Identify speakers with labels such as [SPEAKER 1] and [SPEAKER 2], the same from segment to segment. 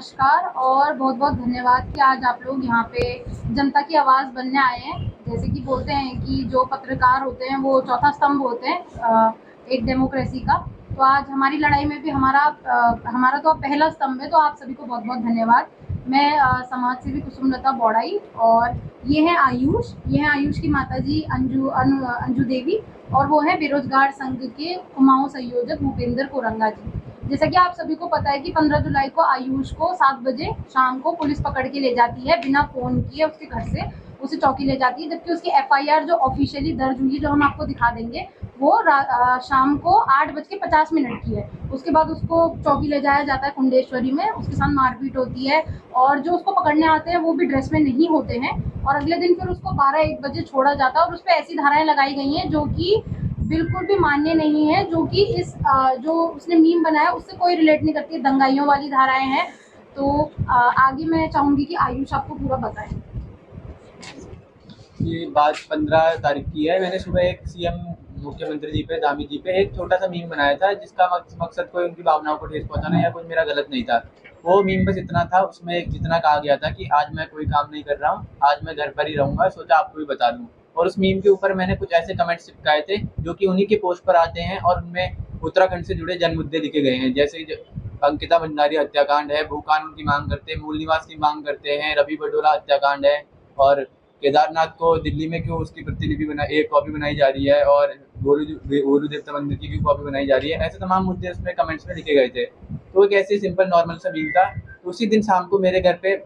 [SPEAKER 1] नमस्कार और बहुत बहुत धन्यवाद कि आज आप लोग यहाँ पे जनता की आवाज़ बनने आए हैं। जैसे कि बोलते हैं कि जो पत्रकार होते हैं वो चौथा स्तंभ होते हैं एक डेमोक्रेसी का। तो आज हमारी लड़ाई में भी हमारा तो पहला स्तंभ है, तो आप सभी को बहुत बहुत धन्यवाद। मैं समाज सेवी कुसुमलता बौड़ाई और ये है आयुष की माताजी अंजू देवी और वो है बेरोजगार संघ के कुमाऊं संयोजक भूपेंद्र कोरंगा जी। जैसा कि आप सभी को पता है कि 15 जुलाई को आयुष को 7 बजे शाम को पुलिस पकड़ के ले जाती है बिना फ़ोन किए उसके घर से, उसे चौकी ले जाती है। जबकि उसकी एफआईआर जो ऑफिशियली दर्ज हुई है, जो हम आपको दिखा देंगे, वो शाम को 8:50 की है। उसके बाद उसको चौकी ले जाया जाता है कुंडेश्वरी में, उसके साथ मारपीट होती है और जो उसको पकड़ने आते हैं वो भी ड्रेस में नहीं होते हैं। और अगले दिन फिर उसको 12-1 बजे छोड़ा जाता है और उस पर ऐसी धाराएं लगाई गई हैं जो कि बिल्कुल भी मान्य नहीं है, जो कि जो उसने मीम बनाया उससे कोई रिलेट नहीं करती है। दंगाइयों वाली धाराएं हैं। तो आगे मैं चाहूंगी कि आयुष आपको पूरा बताएं।
[SPEAKER 2] ये बात 15 तारीख की है। मैंने सुबह एक सीएम मुख्यमंत्री जी पे, दामी जी पे एक छोटा सा मीम बनाया था जिसका मकसद कोई उनकी भावनाओं को ठेस पहुंचाना या कुछ मेरा गलत नहीं था। वो मीम बस इतना था, उसमें जितना कहा गया था कि आज मैं कोई काम नहीं कर रहा हूँ, आज मैं घर पर ही रहूंगा, सोचा आपको भी बता दूं। और उस मीम के ऊपर मैंने कुछ ऐसे कमेंट्स चिपकाए थे जो कि उन्हीं के पोस्ट पर आते हैं और उनमें उत्तराखंड से जुड़े जन मुद्दे लिखे गए हैं। जैसे अंकिता भंडारी हत्याकांड है, भू कानून की मांग करते हैं, मूल निवास की मांग करते हैं, रवि बडोला हत्याकांड है, और केदारनाथ को दिल्ली में क्यों उसकी प्रतिलिपि एक कॉपी बनाई जा रही है, और गोलू देवता मंदिर की क्यों कॉपी बनाई जा रही है। ऐसे तमाम मुद्दे उसमें कमेंट्स में लिखे गए थे। तो एक ऐसे सिंपल नॉर्मल सा मीम था। तो उसी दिन शाम को मेरे घर पे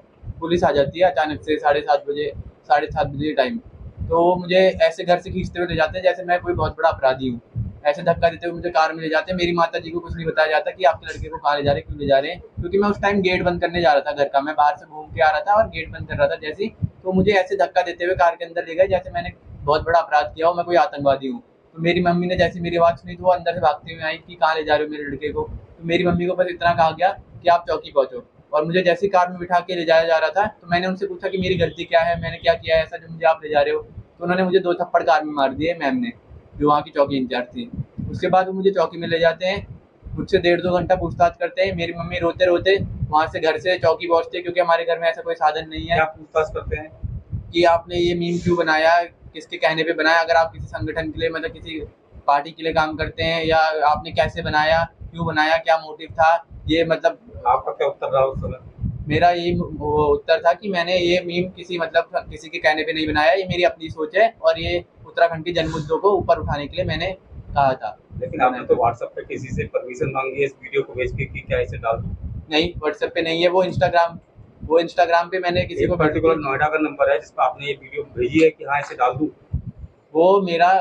[SPEAKER 2] पुलिस आ जाती है अचानक से 7:30 बजे टाइम। तो वो मुझे ऐसे घर से खींचते हुए ले जाते हैं जैसे मैं कोई बहुत बड़ा अपराधी हूँ। ऐसे धक्का देते हुए मुझे कार में ले जाते हैं। मेरी माता जी को कुछ नहीं बताया जाता कि आपके लड़के को कहाँ ले जा रहे हैं, क्यों ले जा रहे हैं, क्योंकि मैं उस टाइम गेट बंद करने जा रहा था घर का। मैं बाहर से घूम के आ रहा था और गेट बंद कर रहा था जैसे। तो मुझे ऐसे धक्का देते हुए कार के अंदर ले गए जैसे मैंने बहुत बड़ा अपराध किया हो, मैं कोई आतंकवादी हूँ। तो मेरी मम्मी ने जैसे मेरी आवाज़ सुनी तो वो अंदर से भागते हुए आई कि कहाँ ले जा रहे हो मेरे लड़के को। तो मेरी मम्मी को बस इतना कहा गया कि आप चौकी पहुँचो। और मुझे जैसे कार में बिठा के ले जाया जा रहा था तो मैंने उनसे पूछा कि मेरी गलती क्या है, मैंने क्या किया है ऐसा जो मुझे आप ले जा रहे हो। तो उन्होंने मुझे 2 थप्पड़ कार में मार दिए, मैम ने, जो वहाँ की चौकी इंचार्ज थी। उसके बाद वो मुझे चौकी में ले जाते हैं, मुझसे 1.5-2 घंटा पूछताछ करते हैं। मेरी मम्मी रोते रोते वहाँ से घर से चौकी पहुँचती है, क्योंकि हमारे घर में ऐसा कोई साधन नहीं है।
[SPEAKER 3] क्या पूछताछ करते हैं
[SPEAKER 2] कि आपने ये मीम क्यों बनाया, किसके कहने पे बनाया, अगर आप किसी संगठन के लिए मतलब किसी पार्टी के लिए काम करते हैं, या आपने कैसे बनाया, क्यों बनाया, क्या मोटिव था, ये मतलब
[SPEAKER 3] आपका क्या उत्तर रहा उस समय?
[SPEAKER 2] मेरा ये उत्तर था कि मैंने ये मीम किसी के कहने पे नहीं बनाया, ये मेरी अपनी सोच है और ये उत्तराखंड के जन मुद्दों को ऊपर उठाने के लिए मैंने कहा था।
[SPEAKER 3] लेकिन आपने तो व्हाट्सएप पे किसी से परमिशन मांगी है इस वीडियो को भेज के कि क्या इसे डाल दूं?
[SPEAKER 2] नहीं, व्हाट्सएप पे नहीं है, वो इंस्टाग्राम पे मैंने किसी को
[SPEAKER 3] पर्टिकुलर नोएडा का नंबर है जिस पर आपने ये वीडियो भेजी है कि हाँ इसे डाल दूं?
[SPEAKER 2] वो मेरा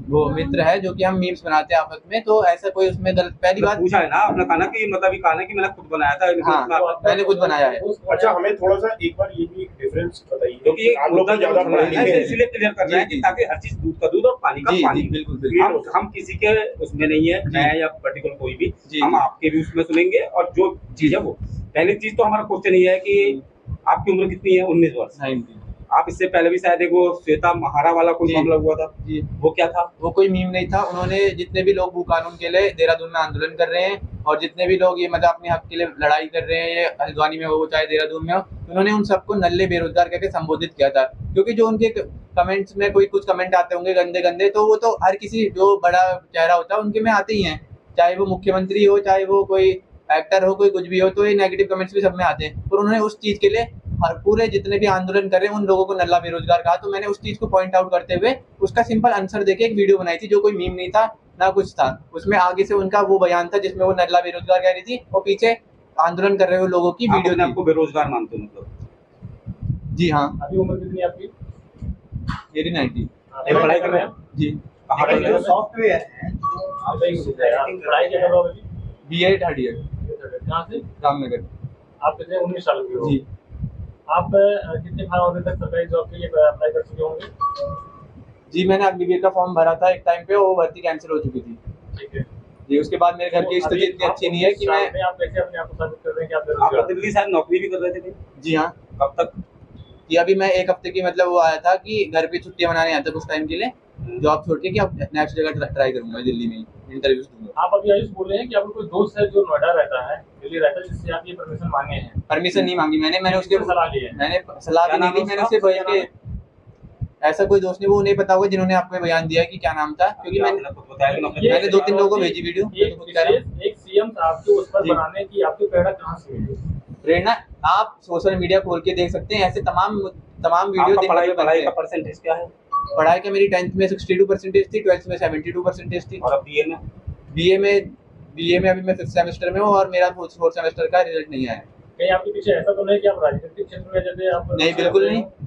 [SPEAKER 2] वो मित्र है जो कि हम मीम्स बनाते हैं आपस में, तो ऐसा कोई उसमें गलत पहली बात
[SPEAKER 3] पूछा है ना आपने, कहा ना कि मतलब ये कहा ना कि मैंने खुद बनाया था।
[SPEAKER 2] हाँ, मैंने खुद बनाया है।
[SPEAKER 4] अच्छा, हमें थोड़ा सा एक बार ये भी डिफरेंस बताइए,
[SPEAKER 3] क्योंकि ये
[SPEAKER 4] आप लोग तो ज्यादा पढ़े लिखे हैं,
[SPEAKER 3] इसलिए क्लियर कर रहे हैं कि ताकि हर चीज दूध का दूध और पानी का पानी।
[SPEAKER 2] बिल्कुल
[SPEAKER 3] हम किसी के उसमें नहीं है, मैं या पर्टिकुलर कोई भी, हम आपके भी उसमें सुनेंगे। और जो चीज है वो पहली चीज तो हमारा क्वेश्चन ये है कि आपकी उम्र कितनी है? 19 वर्ष।
[SPEAKER 2] 19।
[SPEAKER 3] आप इससे पहले भी शायद एक वो श्वेता महारा वाला कोई मामला हुआ था
[SPEAKER 2] जी,
[SPEAKER 3] वो क्या था?
[SPEAKER 2] वो कोई मीम नहीं था। उन्होंने जितने भी लोग भू कानून के लिए देहरादून में आंदोलन कर रहे हैं और जितने भी लोग ये मतलब अपने हक के लिए लड़ाई कर रहे हैं, ये हल्द्वानी में हो चाहे देहरादून में हो, उन्होंने उन सबको नल्ले बेरोजगार करके संबोधित किया था। क्योंकि जो उनके कमेंट्स में कुछ कमेंट आते होंगे गंदे गंदे, तो वो तो हर किसी जो बड़ा चेहरा होता है उनके में आते ही हैं, चाहे वो मुख्यमंत्री हो, चाहे वो कोई एक्टर हो, कोई कुछ भी हो, तो ये नेगेटिव कमेंट्स भी सब में आते हैं। और उन्होंने उस चीज के लिए और पूरे जितने भी आंदोलन कर रहे हैं उन लोगों को नल्ला बेरोजगार कहा। तो मैंने उस चीज को पॉइंट आउट करते हुए उसका सिंपल आंसर देके एक वीडियो बनाई थी, जो कोई मीम नहीं था ना कुछ था। उसमें आगे से उनका वो बयान था जिसमें वो नल्ला बेरोजगार कह रही थी और पीछे आंदोलन कर रहे हुए लोगों की वीडियो थी।
[SPEAKER 3] आपको बेरोजगार मानते हो मतलब?
[SPEAKER 2] जी हाँ।
[SPEAKER 4] अभी उम्र कितनी है आपकी?
[SPEAKER 2] मेरी 90।
[SPEAKER 3] पढ़ाई कर रहे हैं
[SPEAKER 2] जी।
[SPEAKER 4] सॉफ्टवेयर है पढ़ाई कर रहे हो अभी?
[SPEAKER 2] BA 3rd year.
[SPEAKER 4] कहाँ से?
[SPEAKER 2] रामनगर।
[SPEAKER 4] आप कितने 19 साल के हो?
[SPEAKER 2] जी।
[SPEAKER 4] आप कितने फॉर्म अभी तक सरकारी जॉब के लिए अप्लाई कर चुके होंगे?
[SPEAKER 2] जी, मैंने अग्निवीर का फॉर्म भरा था एक टाइम पे, वो भर्ती कैंसिल हो चुकी थी।
[SPEAKER 4] ठीक है
[SPEAKER 2] जी, उसके बाद मेरे घर की स्थिति इतनी अच्छी नहीं है कि मैं
[SPEAKER 4] आप कैसे अपने आप को साबित कर रहे हैं कि आप
[SPEAKER 3] आप
[SPEAKER 4] बेरोजगार हैं?
[SPEAKER 3] दिल्ली शायद नौकरी भी कर रहे थे?
[SPEAKER 2] जी हाँ।
[SPEAKER 3] कब तक?
[SPEAKER 2] कि अभी मैं 1 हफ्ते की मतलब वो आया था कि घर पे छुट्टियां मनाने आया था कुछ टाइम के लिए, जॉब छोड़ के, कि अब नेक्स्ट जगह ट्राई करूंगा दिल्ली में ही इंटरव्यूज दूंगा।
[SPEAKER 4] आप अभी आयुष बोल रहे हैं कि आपको कोई दोस्त है जो नोएडा रहता है, दिल्ली रहता है, जिससे आप ये परमिशन मांगे हैं?
[SPEAKER 2] परमिशन नहीं मांगी मैंने उसके
[SPEAKER 4] सलाह ली है?
[SPEAKER 2] मैंने सलाह भी नहीं ली, मैंने उससे बोल के ऐसा कोई दोस्त नहीं, वो नहीं पता होगा जिन्होंने आपको बयान दिया कि क्या नाम था, क्योंकि मैंने 2-3 लोगों को भेजी वीडियो।
[SPEAKER 4] एक सीएम साहब को उस पर
[SPEAKER 2] जी।
[SPEAKER 4] बनाने की आपकी प्रेरणा कहाँ से मिली?
[SPEAKER 2] प्रेरणा आप सोशल मीडिया खोल के देख सकते हैं, ऐसे तमाम वीडियो
[SPEAKER 3] आपका
[SPEAKER 2] दिन भर में बनते
[SPEAKER 3] पढ़ाई का
[SPEAKER 2] हैं।
[SPEAKER 3] परसेंटेज क्या है?
[SPEAKER 2] पढ़ाई का मेरी 10th में 62% थी, 12th में 72% थी,
[SPEAKER 3] और अब बीए में?
[SPEAKER 2] बीए में अभी मैं 5th सेमेस्टर में हूँ और मेरा 4th सेमेस्टर का रिजल्ट नहीं आया है।
[SPEAKER 4] कहीं आपके पीछे ऐसा तो नहीं कि आप राजनीतिक क्षेत्र में जैसे आप?
[SPEAKER 2] नहीं,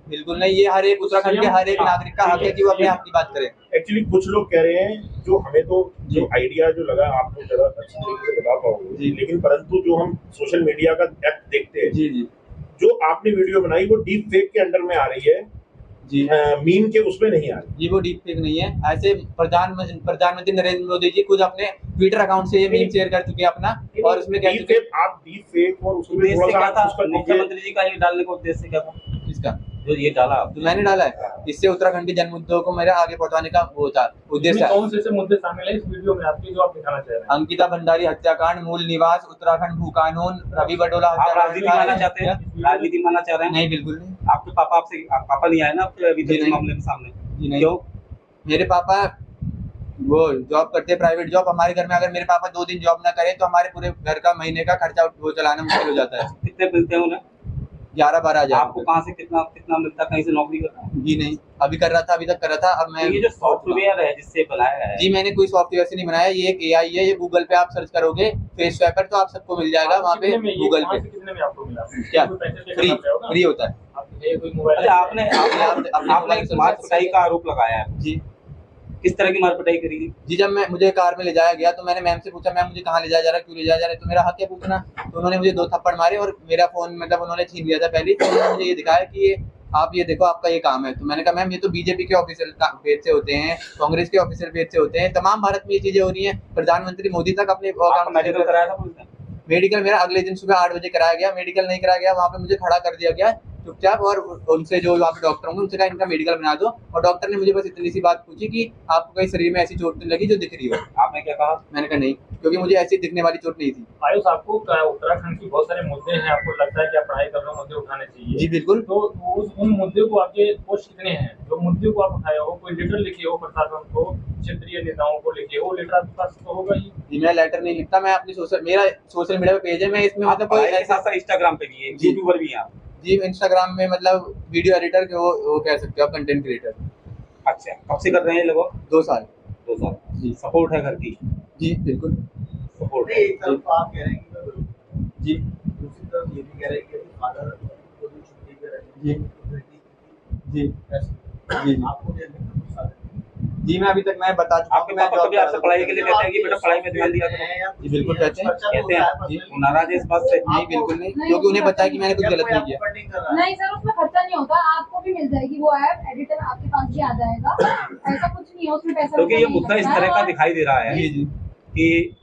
[SPEAKER 2] बिल्कुल नहीं, ये हर एक उत्तराखंड के हर एक नागरिक का हक है कि वो अपने हक की बात करे।
[SPEAKER 5] एक्चुअली कुछ लोग कह रहे हैं, जो हमें तो जो आइडिया जो लगा आप लोग ज़्यादा अच्छी तरीके से बता पाओगे
[SPEAKER 2] जी।
[SPEAKER 5] लेकिन परंतु जो हम सोशल मीडिया का एक्ट देखते हैं,
[SPEAKER 2] जी
[SPEAKER 5] जो आपने वीडियो बनाई वो डीप फेक के अंडर में आ रही है,
[SPEAKER 2] जी
[SPEAKER 5] मीम के उसमें नहीं आ रही।
[SPEAKER 2] जी, वो डीप फेक नहीं है। ऐसे प्रधानमंत्री नरेंद्र मोदी जी खुद अपने ट्विटर अकाउंट से ये मीम शेयर कर चुके हैं अपना, और उसमें कह चुके हैं
[SPEAKER 5] आप डीप फेक और उसमें
[SPEAKER 3] उद्देश्य
[SPEAKER 5] थोड़ा
[SPEAKER 3] क्या
[SPEAKER 5] सा
[SPEAKER 3] था?
[SPEAKER 5] उसका
[SPEAKER 3] मुख्यमंत्री जी का ये डालने का उद्देश्य क्या था,
[SPEAKER 2] इसका
[SPEAKER 3] जो ये डाला?
[SPEAKER 2] तो मैंने डाला है, इससे उत्तराखंड के जन मुद्दों को मेरे आगे पहुंचाने का वो था उद्देश्य।
[SPEAKER 4] इसमें कौन से ऐसे मुद्दे शामिल है इस वीडियो में आपके जो आप दिखाना चाह रहे हैं?
[SPEAKER 2] अंकिता भंडारी हत्याकांड, मूल निवास, उत्तराखंड भू कानून, रवि बडोला
[SPEAKER 3] आप
[SPEAKER 2] हत्याकांड।
[SPEAKER 3] राजनीति मानना चाहते हैं? राजनीति मानना चाह रहे हैं?
[SPEAKER 2] नहीं, बिल्कुल नहीं
[SPEAKER 3] आपके पापा पापा नहीं आए ना आपके अभी
[SPEAKER 2] जी
[SPEAKER 3] तक
[SPEAKER 2] नहीं।
[SPEAKER 3] मामले में सामने?
[SPEAKER 2] जी नहीं।
[SPEAKER 3] क्यों?
[SPEAKER 2] मेरे पापा वो जॉब करते हैं, प्राइवेट जॉब। हमारे घर में अगर मेरे पापा 2 दिन जॉब ना करें तो हमारे पूरे घर का महीने का खर्चा वो चलाना मुश्किल हो जाता है।
[SPEAKER 3] कितने मिलते हैं उन्हें?
[SPEAKER 2] 11-12 हजार।
[SPEAKER 3] आपको कहाँ से कितना मिलता है? कहीं से नौकरी करता है?
[SPEAKER 2] जी नहीं, अभी कर रहा था, अभी तक कर रहा था। अब मैं
[SPEAKER 3] तो ये जो सॉफ्टवेयर है जिससे बनाया है,
[SPEAKER 2] जी मैंने कोई सॉफ्टवेयर से नहीं बनाया, ये एक एआई है। ये गूगल पे आप सर्च करोगे फेस स्वैपर तो आप सबको मिल जाएगा वहाँ पे गूगल पे।
[SPEAKER 4] कितने में आपको मिला?
[SPEAKER 2] क्या
[SPEAKER 4] कोई पैसे पे
[SPEAKER 2] फ्री
[SPEAKER 4] करना पड़ेगा?
[SPEAKER 2] फ्री होता है।
[SPEAKER 4] आप ये कोई मोबाइल?
[SPEAKER 3] अच्छा आपने एक मार पिटाई का आरोप लगाया है,
[SPEAKER 2] जी
[SPEAKER 3] किस तरह की मार पिटाई करी थी?
[SPEAKER 2] जी, जब मुझे कार में ले जाया गया तो मैंने मैम से पूछा, मैम मुझे कहाँ ले जाया जा रहा है, क्यों ले जाया जा रहा है, तो मेरा हक है पूछना। तो उन्होंने मुझे 2 थप्पड़ मारे और मेरा फोन मतलब उन्होंने छीन लिया था पहले। तो उन्होंने मुझे ये दिखाया कि ये आप ये देखो आपका ये काम है। तो मैंने कहा मैम ये तो बीजेपी के ऑफिशियल पेज से होते हैं, कांग्रेस के ऑफिशियल पेज से होते हैं, तमाम भारत में ये चीजें हो रही हैं। प्रधानमंत्री मोदी तक अपने
[SPEAKER 3] मेडिकल कराया था पुलिस ने?
[SPEAKER 2] मेडिकल मेरा अगले दिन सुबह 8 बजे कराया गया। मेडिकल नहीं कराया गया, वहाँ पे मुझे खड़ा कर दिया गया चुपचाप, और उनसे जो वहाँ पे डॉक्टर होंगे उनसे कहा इनका मेडिकल बना दो। और डॉक्टर ने मुझे बस इतनी सी बात पूछी कि आपको कहीं शरीर में ऐसी चोट नहीं लगी जो दिख रही हो?
[SPEAKER 3] आपने क्या कहा?
[SPEAKER 2] मैंने कहा नहीं, क्योंकि मुझे ऐसी दिखने वाली चोट नहीं थी।
[SPEAKER 4] आयुष, आपको उत्तराखंड की बहुत सारे मुद्दे हैं, आपको लगता है कि आप पढ़ाई कर रहे हो, मुद्दे उठाने चाहिए?
[SPEAKER 2] जी बिल्कुल।
[SPEAKER 4] तो उन मुद्दे को आपके पोस्ट कितने हैं जो मुद्दे को आप उठाए हो? कोई लेटर लिखे हो प्रशासन को, क्षेत्रीय नेताओं को लिखे हो? लेटर आपके पास तो होगा ही।
[SPEAKER 2] जी मैं लेटर नहीं लिखता, मैं अपनी मेरा सोशल मीडिया पे पेज है, मैं इसमें मतलब कोई ऐसा
[SPEAKER 3] इंस्टाग्राम पे भी है,
[SPEAKER 2] जी।
[SPEAKER 3] यूट्यूबर भी हैं आप?
[SPEAKER 2] जी इंस्टाग्राम में मतलब वीडियो एडिटर के वो कह सकते हो आप, कंटेंट क्रिएटर।
[SPEAKER 3] अच्छा, कब से कर रहे हैं लगभग?
[SPEAKER 2] 2 साल।
[SPEAKER 3] 2 साल।
[SPEAKER 2] जी
[SPEAKER 3] सपोर्ट है घर की?
[SPEAKER 2] जी बिल्कुल
[SPEAKER 3] सपोर्ट है।
[SPEAKER 4] एक तरफ आप कह रहे हैं कि मैं बिल्कुल,
[SPEAKER 2] जी
[SPEAKER 4] दूसरी तरफ ये भी कह रहे हैं कि अभी फादर को भी छुट्टी पे रहेंगे।
[SPEAKER 2] जी जी
[SPEAKER 4] आपको क्या लगता है गुस्सा है?
[SPEAKER 2] जी मैं अभी तक मैं बता चुका हूं
[SPEAKER 3] आपके
[SPEAKER 2] कि मैं
[SPEAKER 3] पापा
[SPEAKER 2] जॉब
[SPEAKER 3] कभी
[SPEAKER 2] कर
[SPEAKER 3] आपसे
[SPEAKER 2] रहा था।
[SPEAKER 3] पढ़ाई के लिए कहते हैं कि बेटा पढ़ाई में ध्यान दिया करो?
[SPEAKER 2] जी बिल्कुल कहते हैं।
[SPEAKER 3] कहते हैं जी, वो नाराज है इस बात से?
[SPEAKER 2] नहीं बिल्कुल नहीं, क्योंकि उन्हें पता है कि मैंने कुछ गलत नहीं किया।
[SPEAKER 1] नहीं सर, उसमें खर्चा नहीं होता, आपको भी मिल जाएगी वो ऐप, एडिटर आपके पास भी आ जाएगा। ऐसा कुछ नहीं है उसमें, पैसा
[SPEAKER 3] क्योंकि ये मुद्दा इस तरह का दिखाई दे रहा है
[SPEAKER 2] जी जी
[SPEAKER 3] कि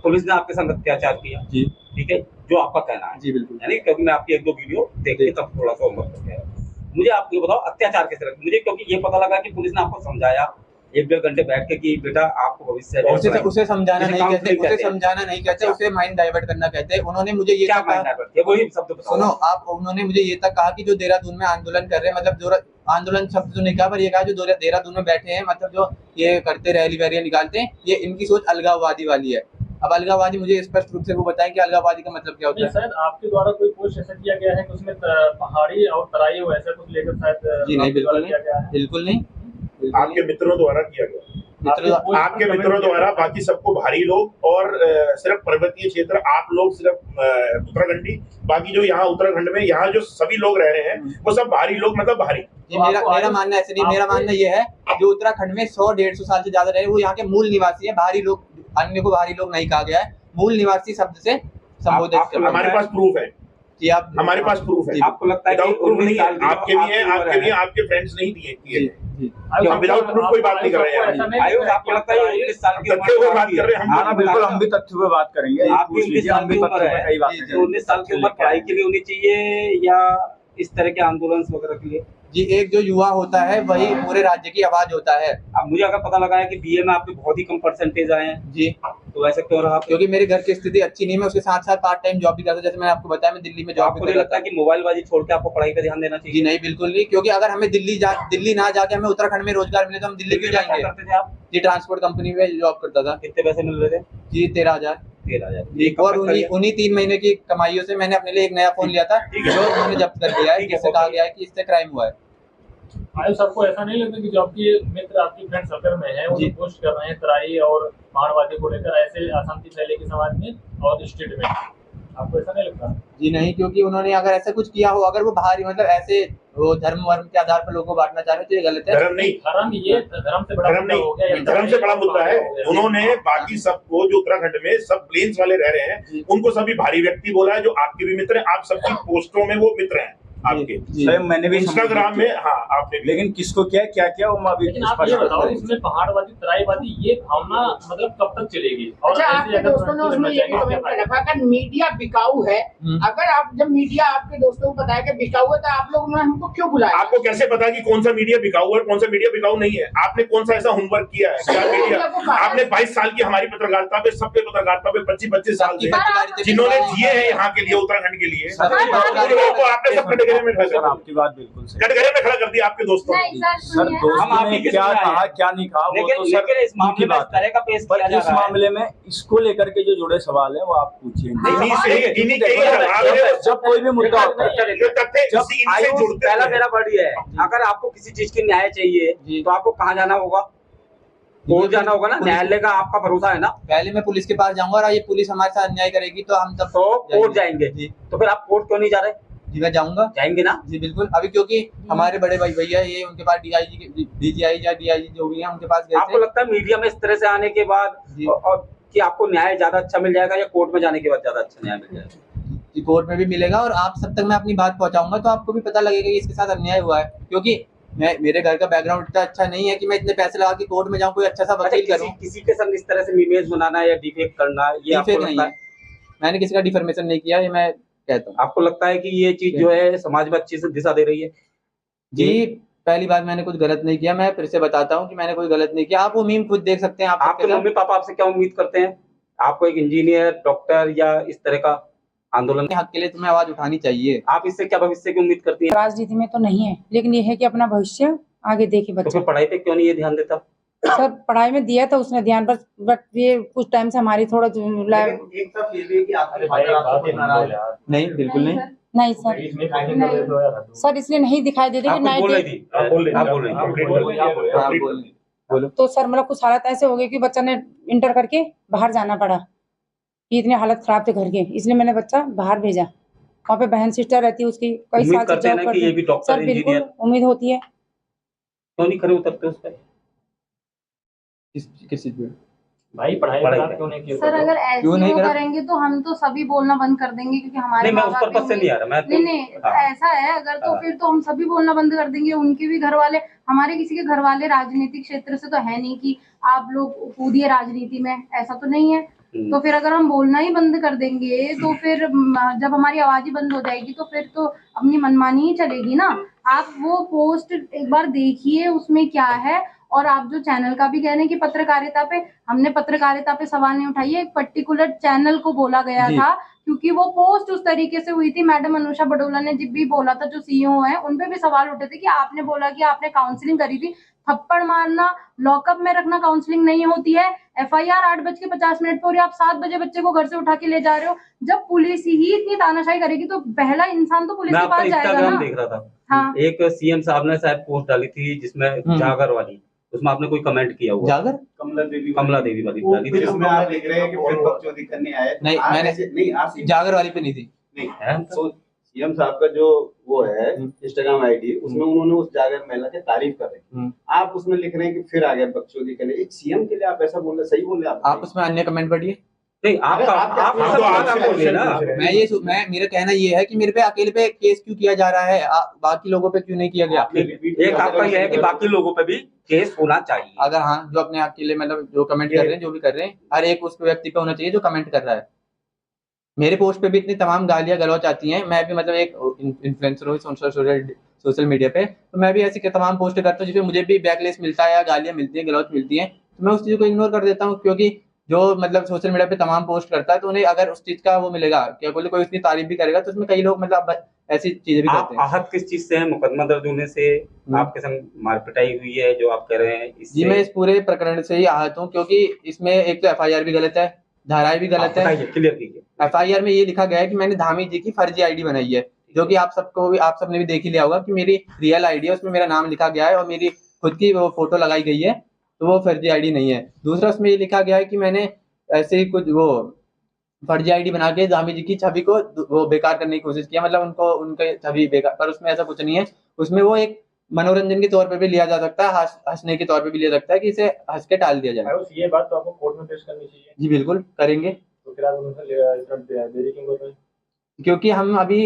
[SPEAKER 3] पुलिस ने आपके संग अत्याचार किया,
[SPEAKER 2] जी
[SPEAKER 3] ठीक है, जो आपका कहना है,
[SPEAKER 2] जी बिल्कुल।
[SPEAKER 3] यानी क्योंकि मैं आपकी 1-2 वीडियो देख के तब थोड़ा सा उम्र कर गया। मुझे आप ये बताओ अत्याचार कैसे लगा? मुझे क्योंकि ये पता लगा कि पुलिस ने आपको समझाया 1-1.5 घंटे बैठ के कि बेटा आपको भविष्य
[SPEAKER 2] उसे समझाना नहीं कहते, उसे
[SPEAKER 3] कहते हैं।
[SPEAKER 2] समझाना नहीं कहते, उसे माइंड डाइवर्ट करना कहते हैं। उन्होंने मुझे ये
[SPEAKER 3] क्या
[SPEAKER 2] तक कहा,
[SPEAKER 3] मायने है? वही शब्द बताओ।
[SPEAKER 2] सुनो आप, उन्होंने मुझे ये तक कहा कि जो देहरादून में आंदोलन कर रहे हैं, मतलब जो आंदोलन शब्द तो नहीं कहा, पर ये कहा जो देहरादून में बैठे हैं, मतलब जो ये करते रैली वैलियां निकालते हैं, ये इनकी सोच अलगाववादी वाली है। अब अलगाववादी मुझे स्पष्ट रूप से वो बताएं कि अलगाववादी का मतलब क्या होता है।
[SPEAKER 4] शायद आपके द्वारा कोई पोस्ट ऐसा किया गया है कि उसमें पहाड़ी और तराई हो ऐसा कुछ लेकर शायद?
[SPEAKER 2] जी नहीं, बिल्कुल
[SPEAKER 4] किया गया
[SPEAKER 2] नहीं,
[SPEAKER 4] है?
[SPEAKER 2] बिल्कुल नहीं।
[SPEAKER 5] आपके मित्रों द्वारा किया गया, आपके मित्रों द्वारा, बाकी सबको भारी लोग, और सिर्फ पर्वतीय क्षेत्र आप लोग सिर्फ उत्तराखंडी, बाकी जो यहाँ उत्तराखंड में यहाँ जो सभी लोग रह रहे हैं वो सब भारी लोग, मतलब भारी।
[SPEAKER 2] जी मेरा मानना ऐसे नहीं, मेरा मानना ये है जो उत्तराखंड में 100-150 साल से ज्यादा रहे वो यहाँ के मूल निवासी है। भारी लोग, अन्य को भारी लोग नहीं कहा गया है, मूल निवासी शब्द से संबोधित।
[SPEAKER 5] हमारे पास प्रूफ है
[SPEAKER 2] कि आप,
[SPEAKER 5] हमारे पास प्रूफ है।
[SPEAKER 3] आपको लगता है कि
[SPEAKER 5] प्रूफ नहीं है,
[SPEAKER 3] 19 साल
[SPEAKER 5] आपके भी है, आपके भी, आपके फ्रेंड्स नहीं दिए
[SPEAKER 2] जी जी
[SPEAKER 5] हम विदाउट प्रूफ कोई बात नहीं कर रहे हैं।
[SPEAKER 3] आयुष, आपको लगता है 19 साल की
[SPEAKER 5] तथ्य वो बात कर रहे हैं,
[SPEAKER 6] हाँ बिल्कुल, हम भी तथ्यों पे बात करेंगे।
[SPEAKER 3] आपकी 19 साल की उम्र है,
[SPEAKER 6] कई बातें
[SPEAKER 3] तो 19 साल की उम्र पढ़ाई के लिए होनी चाहिए या इस तरह के आंदोलन वगैरह के लिए?
[SPEAKER 2] जी, एक जो युवा होता है वही पूरे राज्य की आवाज होता है।
[SPEAKER 3] अब मुझे अगर पता लगा है कि बीए में आपके बहुत ही कम परसेंटेज आए हैं
[SPEAKER 2] जी,
[SPEAKER 3] तो ऐसा क्यों रहा?
[SPEAKER 2] क्योंकि मेरे घर की स्थिति अच्छी नहीं है, मैं उसके साथ साथ पार्ट टाइम जॉब भी करता हूँ। जैसे मैंने आपको बताया, मैं दिल्ली में जॉब
[SPEAKER 3] आपको
[SPEAKER 2] भी
[SPEAKER 3] नहीं
[SPEAKER 2] कर
[SPEAKER 3] लगता
[SPEAKER 2] रहा था।
[SPEAKER 3] कि मोबाइलबाजी छोड़ के आपको पढ़ाई पे ध्यान देना
[SPEAKER 2] जी
[SPEAKER 3] चाहिए?
[SPEAKER 2] नहीं, बिल्कुल नहीं, क्योंकि अगर हमें दिल्ली ना जाके हमें उत्तराखंड में रोजगार मिले तो हम दिल्ली क्यों
[SPEAKER 3] क्या
[SPEAKER 2] जाएंगे?
[SPEAKER 3] करते थे आप?
[SPEAKER 2] जी, ट्रांसपोर्ट कंपनी में जॉब करता था।
[SPEAKER 3] कितने पैसे मिल रहे थे?
[SPEAKER 2] जी 13,000।
[SPEAKER 3] 13,000।
[SPEAKER 2] जी, और उन्हीं 3 महीने की कमाइयों से मैंने अपने लिए एक नया फोन लिया था, जो उन्होंने जब्त कर दिया है, जिससे कहा गया है कि इससे क्राइम हुआ है।
[SPEAKER 4] आयुष, आपको ऐसा नहीं लगता कि जो आपके मित्र आपकी फ्रेंड सर्कल में है वो
[SPEAKER 2] जी।
[SPEAKER 4] जो पोस्ट कर रहे हैं तराई और पहाड़वादी को लेकर, ऐसे अशांति फैलेगी समाज में और स्टेट में, आपको ऐसा नहीं लगता?
[SPEAKER 2] जी नहीं, क्योंकि उन्होंने अगर ऐसा कुछ किया हो, अगर वो बाहरी मतलब ऐसे वो धर्म वर्म के आधार पर लोगों को बांटना चाह रहे हो तो ये गलत है।
[SPEAKER 5] धर्म नहीं,
[SPEAKER 4] धर्म से बड़ा
[SPEAKER 5] धर्म
[SPEAKER 4] मुद्दा हो गया
[SPEAKER 5] नहीं, धर्म से बड़ा मुद्दा है। उन्होंने बाकी सबको जो उत्तराखंड में सब प्लेन्स वाले रह रहे हैं उनको सभी भारी व्यक्ति बोला है, जो आपके भी मित्र हैं, आप सबकी पोस्टों में वो मित्र हैं आपके।
[SPEAKER 6] स्वयं मैंने भी
[SPEAKER 5] इंस्टाग्राम में, हाँ आपने भी।
[SPEAKER 6] लेकिन किसको क्या किया वो मैं अभी
[SPEAKER 4] लेकिन आप ये बताओ, इसमें पहाड़वादी तराईवादी ये भावना मतलब कब तक चलेगी? और
[SPEAKER 7] अच्छा,
[SPEAKER 4] ऐसे
[SPEAKER 7] आपके
[SPEAKER 4] अगर
[SPEAKER 7] दोस्तों ने उसमें ये भी कमेंट कर रखा है कि मीडिया बिकाऊ है। अगर आप जब मीडिया आपके दोस्तों को बताया कि बिकाऊ है तो आप लोग ने हमको क्यों बुलाया?
[SPEAKER 5] आपको कैसे पता कि कौन सा मीडिया बिकाऊ है और कौन सा मीडिया बिकाऊ नहीं है? आपने कौन सा ऐसा होमवर्क किया है? क्या मीडिया आपने 22 साल की हमारी पत्रकारिता पे, सबके पत्रकारिता पे 25-25 साल से जिन्होंने जिए हैं यहाँ के लिए, उत्तराखंड के लिए, आपने सब कटघरे में खड़ा कर
[SPEAKER 6] आपकी बात बिल्कुल सही।
[SPEAKER 5] कटघरे में खड़ा कर दिया आपके दोस्तों ने।
[SPEAKER 6] सर दोस्तों ने क्या कहा क्या नहीं कहा वो तो
[SPEAKER 3] लेकिन इस मामले में इस तरह का पेश किया जा
[SPEAKER 6] इस
[SPEAKER 3] रहा है।
[SPEAKER 6] मामले में इसको लेकर के जो जुड़े सवाल है वो आप पूछिए।
[SPEAKER 5] इन्हीं के ही सवाल है।
[SPEAKER 6] जब कोई भी मुद्दा होता है,
[SPEAKER 5] जो तथ्य
[SPEAKER 6] जब
[SPEAKER 5] इनसे जुड़ते
[SPEAKER 3] पहला
[SPEAKER 5] हैं।
[SPEAKER 3] मेरा बढ़ी है, अगर आपको किसी चीज की न्याय चाहिए तो आपको कहाँ जाना होगा? कोर्ट जाना होगा ना, न्यायालय का आपका भरोसा है ना?
[SPEAKER 2] पहले मैं पुलिस के पास जाऊंगा और ये पुलिस हमारे साथ अन्याय करेगी तो हम तब
[SPEAKER 3] तो कोर्ट जाएंगे।
[SPEAKER 2] जी
[SPEAKER 3] तो फिर आप कोर्ट क्यों नहीं जा रहे?
[SPEAKER 2] जी मैं जाऊंगा।
[SPEAKER 3] जाएंगे ना?
[SPEAKER 2] जी बिल्कुल, अभी क्योंकि हमारे बड़े भाई भैया ये उनके पास डीजीआई या डीआईजी जो भी है उनके पास गए
[SPEAKER 3] आपको
[SPEAKER 2] थे।
[SPEAKER 3] लगता है मीडिया में इस तरह से आने के बाद
[SPEAKER 2] जी।
[SPEAKER 3] और कि आपको न्याय ज्यादा अच्छा मिल जाएगा या कोर्ट में जाने के बाद ज्यादा अच्छा न्याय मिल जाएगा?
[SPEAKER 2] जी, कोर्ट में भी मिलेगा और आप सब तक मैं अपनी बात पहुंचाऊंगा तो आपको भी पता लगेगा कि इसके साथ अन्याय हुआ है। क्योंकि मेरे घर का बैकग्राउंड इतना अच्छा नहीं है कि मैं इतने पैसे लगा के कोर्ट में जाऊं, कोई अच्छा सा वकील करूं।
[SPEAKER 3] किसी के संग इस तरह से इमेज बनाना या डिफेक्ट करना, ये आपको
[SPEAKER 2] नहीं
[SPEAKER 3] लगता
[SPEAKER 2] है,
[SPEAKER 3] है?
[SPEAKER 2] मैंने किसी का डिफॉर्मेशन नहीं किया, ये मैं कहता हूँ।
[SPEAKER 3] आपको लगता है कि ये चीज जो है समाज में अच्छी से दिशा दे रही है?
[SPEAKER 2] जी पहली बात, मैंने कुछ गलत नहीं किया, मैं फिर से बताता हूँ कि मैंने कोई गलत नहीं किया। आप वो मीम खुद देख सकते हैं।
[SPEAKER 3] आपके मम्मी पापा आपसे क्या उम्मीद करते हैं? आपको एक इंजीनियर, डॉक्टर या इस तरह का आंदोलन
[SPEAKER 2] के हक के लिए तुम्हें आवाज उठानी चाहिए।
[SPEAKER 3] आप इससे क्या भविष्य की उम्मीद करती हैं?
[SPEAKER 8] राजनीति में तो नहीं है, लेकिन ये है कि अपना भविष्य आगे देखे
[SPEAKER 3] तो
[SPEAKER 8] बच्चा।
[SPEAKER 3] फिर पढ़ाई पे क्यों नहीं ये ध्यान देता?
[SPEAKER 8] सर पढ़ाई में दिया था उसने ध्यान, पर बट ये कुछ टाइम से हमारी थोड़ा
[SPEAKER 9] एक तरफ ये भी है कि आपके फादर आपसे नाराज है।
[SPEAKER 2] नहीं बिल्कुल नहीं।
[SPEAKER 8] नहीं सर इसलिए नहीं दिखाई देते कि
[SPEAKER 3] आप बोल रही
[SPEAKER 8] 90
[SPEAKER 3] थी,
[SPEAKER 5] आप बोल रही
[SPEAKER 3] आप
[SPEAKER 5] थी,
[SPEAKER 3] बोल रही थी।
[SPEAKER 2] हाँ, बोलो।
[SPEAKER 8] तो सर मतलब कुछ हालत ऐसे हो गए कि बच्चा ने इंटर करके बाहर जाना पड़ा कि इतनी हालत खराब थे घर के, इसलिए मैंने बच्चा बाहर भेजा। वहाँ पे बहन सिस्टर रहती है उसकी, कई
[SPEAKER 3] उम्मीद
[SPEAKER 8] साल से
[SPEAKER 3] करते हैं
[SPEAKER 8] जॉब
[SPEAKER 3] ना कि ये भी
[SPEAKER 8] करती है।
[SPEAKER 3] डॉक्टर,
[SPEAKER 8] सर बिल्कुल
[SPEAKER 3] इंजीनियर।
[SPEAKER 8] उम्मीद होती है।
[SPEAKER 3] क्यों नहीं खड़े उतरते उस पर?
[SPEAKER 2] किस चीज पे?
[SPEAKER 4] भाई पढ़ाई
[SPEAKER 3] पढ़ाई
[SPEAKER 4] पर
[SPEAKER 3] पे।
[SPEAKER 4] क्यों नहीं किया?
[SPEAKER 1] सर अगर ऐसे
[SPEAKER 2] क्यों नहीं
[SPEAKER 1] वो
[SPEAKER 2] करा?
[SPEAKER 1] करेंगे तो हम तो सभी बोलना बंद कर देंगे, क्योंकि हमारे
[SPEAKER 3] नहीं, मैं उस
[SPEAKER 1] माँ-बाप
[SPEAKER 3] पर्पज से
[SPEAKER 1] भी
[SPEAKER 3] नहीं आ रहा, मैं
[SPEAKER 1] नहीं नहीं तो
[SPEAKER 3] हाँ।
[SPEAKER 1] ऐसा है, अगर तो
[SPEAKER 3] हाँ।
[SPEAKER 1] फिर तो हम सभी बोलना बंद कर देंगे। उनके भी घर वाले, हमारे किसी के घर वाले राजनीतिक क्षेत्र से तो है नहीं कि आप लोग कूदिए राजनीति में, ऐसा तो नहीं है। तो फिर अगर हम बोलना ही बंद कर देंगे तो फिर जब हमारी आवाज ही बंद हो जाएगी तो फिर तो अपनी मनमानी ही चलेगी ना। आप वो पोस्ट एक बार देखिए, उसमें क्या है। और आप जो चैनल का भी कह रहे हैं कि पत्रकारिता पे, हमने पत्रकारिता पे सवाल नहीं उठाई है, एक पर्टिकुलर चैनल को बोला गया था क्योंकि वो पोस्ट उस तरीके से हुई थी। मैडम अनुषा बडोला ने जब भी बोला था, जो सीईओ है, उनपे भी सवाल उठे थे कि आपने बोला कि आपने काउंसलिंग करी थी। थप्पड़ मारना, लॉकअप में रखना काउंसलिंग नहीं होती है। एफआईआर 8:50 पे हो रही है, आप 7 बजे बच्चे को घर से उठा के ले जा रहे हो। जब पुलिस ही इतनी तानाशाही करेगी तो पहला इंसान तो पुलिस
[SPEAKER 3] मैं
[SPEAKER 1] के
[SPEAKER 3] आपका
[SPEAKER 1] पास जाएगा
[SPEAKER 3] इंस्टाग्राम
[SPEAKER 1] ना।
[SPEAKER 3] देख रहा था,
[SPEAKER 1] हाँ।
[SPEAKER 3] एक सीएम साहब ने शायद पोस्ट डाली थी जिसमें जागर वाली, उसमें आपने कोई कमेंट किया हुआ?
[SPEAKER 2] जागर
[SPEAKER 9] कमला देवी
[SPEAKER 3] वाली डाली थी।
[SPEAKER 9] जिसमें आप देख रहे हैं कि फिर बकचोदी करने आए।
[SPEAKER 2] नहीं, मैंने
[SPEAKER 9] आप
[SPEAKER 2] जागर वाली पे नहीं थी।
[SPEAKER 3] है?
[SPEAKER 9] तो सीएम साहब का जो वो है इंस्टाग्राम आईडी, उसमें उन्होंने उस जागर महिला की तारीफ कर रहे हैं। आप उसमें लिख रहे हैं कि फिर आ गए बकचोदी करने। एक सीएम के लिए आप ऐसा बोल रहे, सही बोल रहे
[SPEAKER 2] आप उसमें अन्य कमेंट पढ़िए।
[SPEAKER 3] नहीं,
[SPEAKER 2] मेरा कहना ये है कि मेरे पे अकेले पे केस क्यों किया जा रहा है, बाकी लोगों पे क्यों नहीं किया गया?
[SPEAKER 3] एक आपका यह है कि बाकी लोगों पे भी केस होना चाहिए।
[SPEAKER 2] अगर हाँ, जो अपने अकेले मतलब जो कमेंट कर रहे हैं, जो भी कर रहे हैं, हर एक उस व्यक्ति पे होना चाहिए जो कमेंट कर रहा है। मेरे पोस्ट पे भी इतनी तमाम गालियां गलौच आती हैं। मैं भी मतलब एक इन्फ्लुएंसर हूँ सोशल मीडिया पे, तो मैं भी ऐसी तमाम पोस्ट करता हूँ जिसमें मुझे भी बैकलेस मिलता है या गालियां मिलती हैं, गलौच मिलती हैं, तो मैं उस चीज़ को इग्नोर कर देता हूँ। क्योंकि जो मतलब सोशल मीडिया पे तमाम पोस्ट करता है, तो उन्हें अगर उस चीज का वो मिलेगा, क्या कोई उसकी तारीफ भी करेगा, तो उसमें कई लोग मतलब ऐसी चीजें भी
[SPEAKER 3] आप
[SPEAKER 2] करते हैं।
[SPEAKER 3] आहत किस चीज से हैं? मुकदमा दर्ज होने से, आपके संग मारपिटाई हुई है जो आप कह रहे हैं इससे?
[SPEAKER 2] जी मैं इस पूरे प्रकरण से ही आहत हूँ, क्योंकि इसमें एक तो FIR भी गलत है, धाराएं भी गलत है।
[SPEAKER 3] क्लियर कीजिए।
[SPEAKER 2] FIR में ये लिखा गया है कि मैंने धामी जी की फर्जी आईडी बनाई है, जो कि आप सबने भी देख ही लिया होगा कि मेरी रियल आईडी है, उसमें मेरा नाम लिखा गया है और मेरी खुद की वो फोटो लगाई गई है, तो वो फर्जी आईडी नहीं है। दूसरा उसमें ये लिखा गया है कि मैंने ऐसे ही कुछ वो फर्जी आईडी बना के धामी जी की छवि को वो बेकार करने की कोशिश किया, मतलब उनको उनके छवि बेकार, पर उसमें ऐसा कुछ नहीं है। उसमें वो एक मनोरंजन के तौर पे भी लिया जा सकता है, हंसने के तौर पे भी लिया सकता है कि इसे हंस के टाल दिया जाए।
[SPEAKER 4] ये बात तो आपको कोर्ट में पेश करनी चाहिए।
[SPEAKER 2] जी बिल्कुल करेंगे।
[SPEAKER 4] तो फिर आप उनसे देरी क्यों कर रहे हैं?
[SPEAKER 2] क्योंकि हम अभी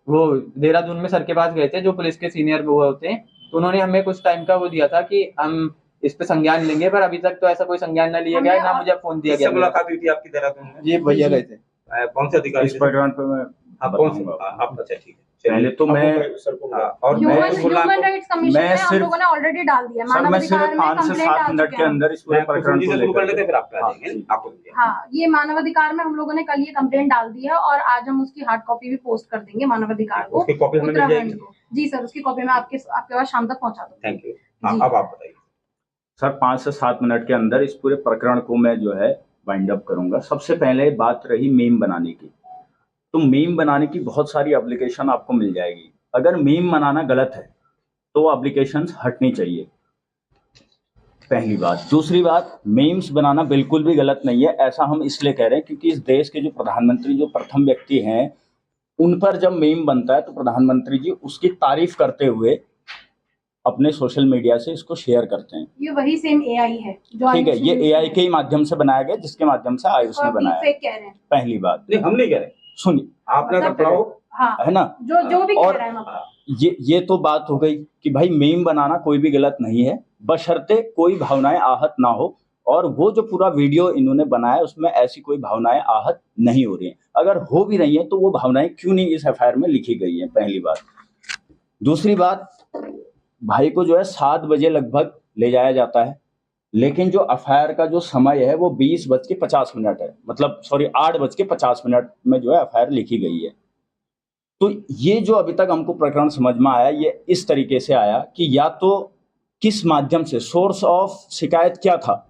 [SPEAKER 2] वो देहरादून में सर के पास गए थे, जो पुलिस के सीनियर वो होते हैं, तो उन्होंने हमें कुछ टाइम का वो दिया था कि हम इस पे संज्ञान लेंगे, पर अभी तक तो ऐसा कोई संज्ञान न लिया गया है, ना मुझे फोन दिया गया।
[SPEAKER 3] मुलाकात हुई थी आपकी देहरादून में?
[SPEAKER 2] जी भैया गए थे।
[SPEAKER 3] कौन से अधिकारी?
[SPEAKER 6] इस प्रकरण पे मैं
[SPEAKER 3] आप कौन से? आप अच्छा ठीक है।
[SPEAKER 6] पहले तो मैं
[SPEAKER 3] और
[SPEAKER 1] ह्यूमन राइट्स कमीशन में हम
[SPEAKER 6] सिर्फ-
[SPEAKER 1] लोगों ने ऑलरेडी डाल दिया,
[SPEAKER 6] सर मैं
[SPEAKER 1] मानवाधिकार
[SPEAKER 6] सिर्फ
[SPEAKER 1] में
[SPEAKER 6] 5 से
[SPEAKER 1] कंप्लेंट
[SPEAKER 6] 7
[SPEAKER 1] आ
[SPEAKER 6] मिनट
[SPEAKER 1] चुके
[SPEAKER 6] के
[SPEAKER 1] हैं।
[SPEAKER 6] अंदर इस पूरे प्रकरण को
[SPEAKER 3] शुरू कर
[SPEAKER 6] लेकर
[SPEAKER 3] लेते, फिर आप पे आ जाएंगे। आपको दिया।
[SPEAKER 1] हाँ, ये मानवाधिकार में हम लोगों ने कल ये कंप्लेंट डाल दी है और आज हम उसकी हार्ड कॉपी भी पोस्ट कर देंगे मानवाधिकार को।
[SPEAKER 3] उसकी कॉपी हमें मिल जाएगी?
[SPEAKER 1] जी सर, उसकी कॉपी मैं आपके पास शाम तक पहुंचा दूंगी।
[SPEAKER 3] Thank you. अब आप बताइए
[SPEAKER 6] सर। 5 से 7 मिनट के अंदर इस पूरे प्रकरण को मैं जो है वाइंड अप करूंगा। सबसे पहले बात रही मीम बनाने की, तो मीम बनाने की बहुत सारी एप्लीकेशन आपको मिल जाएगी। अगर मीम बनाना गलत है तो एप्लीकेशंस हटनी चाहिए, पहली बात। दूसरी बात, मीम्स बनाना बिल्कुल भी गलत नहीं है, ऐसा हम इसलिए कह रहे हैं क्योंकि इस देश के जो प्रधानमंत्री जो प्रथम व्यक्ति हैं, उन पर जब मीम बनता है तो प्रधानमंत्री जी उसकी तारीफ करते हुए अपने सोशल मीडिया से इसको शेयर करते हैं।
[SPEAKER 1] ये वही सेम AI है जो
[SPEAKER 6] ठीक है, ये AI के ही माध्यम से बनाया गया, जिसके माध्यम से आयुष ने बनाया।
[SPEAKER 1] फेक कह रहे हैं।
[SPEAKER 6] पहली बात।
[SPEAKER 3] नहीं, हम नहीं कह रहे,
[SPEAKER 6] सुनिए,
[SPEAKER 3] आपने अगर पढ़ाओ
[SPEAKER 1] हाँ,
[SPEAKER 6] है ना,
[SPEAKER 1] जो भी कह
[SPEAKER 6] और
[SPEAKER 1] रहे हैं हम।
[SPEAKER 6] ये तो बात हो गई कि भाई मीम बनाना कोई भी गलत नहीं है, बशर्ते कोई भावनाएं आहत ना हो। और वो जो पूरा वीडियो इन्होंने बनाया उसमें ऐसी कोई भावनाएं आहत नहीं हो रही हैं। अगर हो भी रही हैं तो वो भावनाएं क्यों नहीं इस FIR में लिखी गई हैं, पहली बात। दूसरी बात, भाई को जो है 7 बजे लगभग ले जाया जाता है, लेकिन जो FIR का जो समय है वो 20:50 है, मतलब सॉरी 8:50 में जो है FIR लिखी गई है। तो ये जो अभी तक हमको प्रकरण समझ में आया, ये इस तरीके से आया कि या तो किस माध्यम से, सोर्स ऑफ शिकायत क्या था,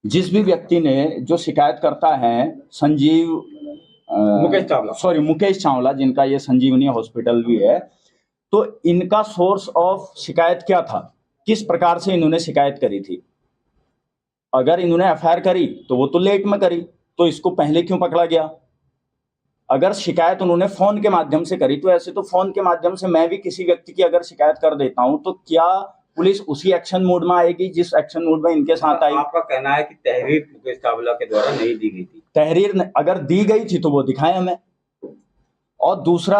[SPEAKER 6] जिस भी व्यक्ति ने जो शिकायत करता है मुकेश चावला जिनका ये संजीवनी हॉस्पिटल भी है, तो इनका सोर्स ऑफ शिकायत क्या था, किस प्रकार से इन्होंने शिकायत करी थी। अगर इन्होंने FIR करी तो वो तो लेट में करी, तो इसको पहले क्यों पकड़ा गया। अगर शिकायत उन्होंने फोन के माध्यम से करी, तो ऐसे तो फोन के माध्यम से मैं भी किसी व्यक्ति की अगर शिकायत कर देता हूं तो क्या पुलिस उसी एक्शन मोड में आएगी जिस एक्शन मोड में इनके साथ आई।
[SPEAKER 3] आपका कहना है कि तहरीर मुकेश चावला के द्वारा नहीं दी गई थी।
[SPEAKER 6] तहरीर अगर दी गई थी तो वो दिखाएं हमें। और दूसरा,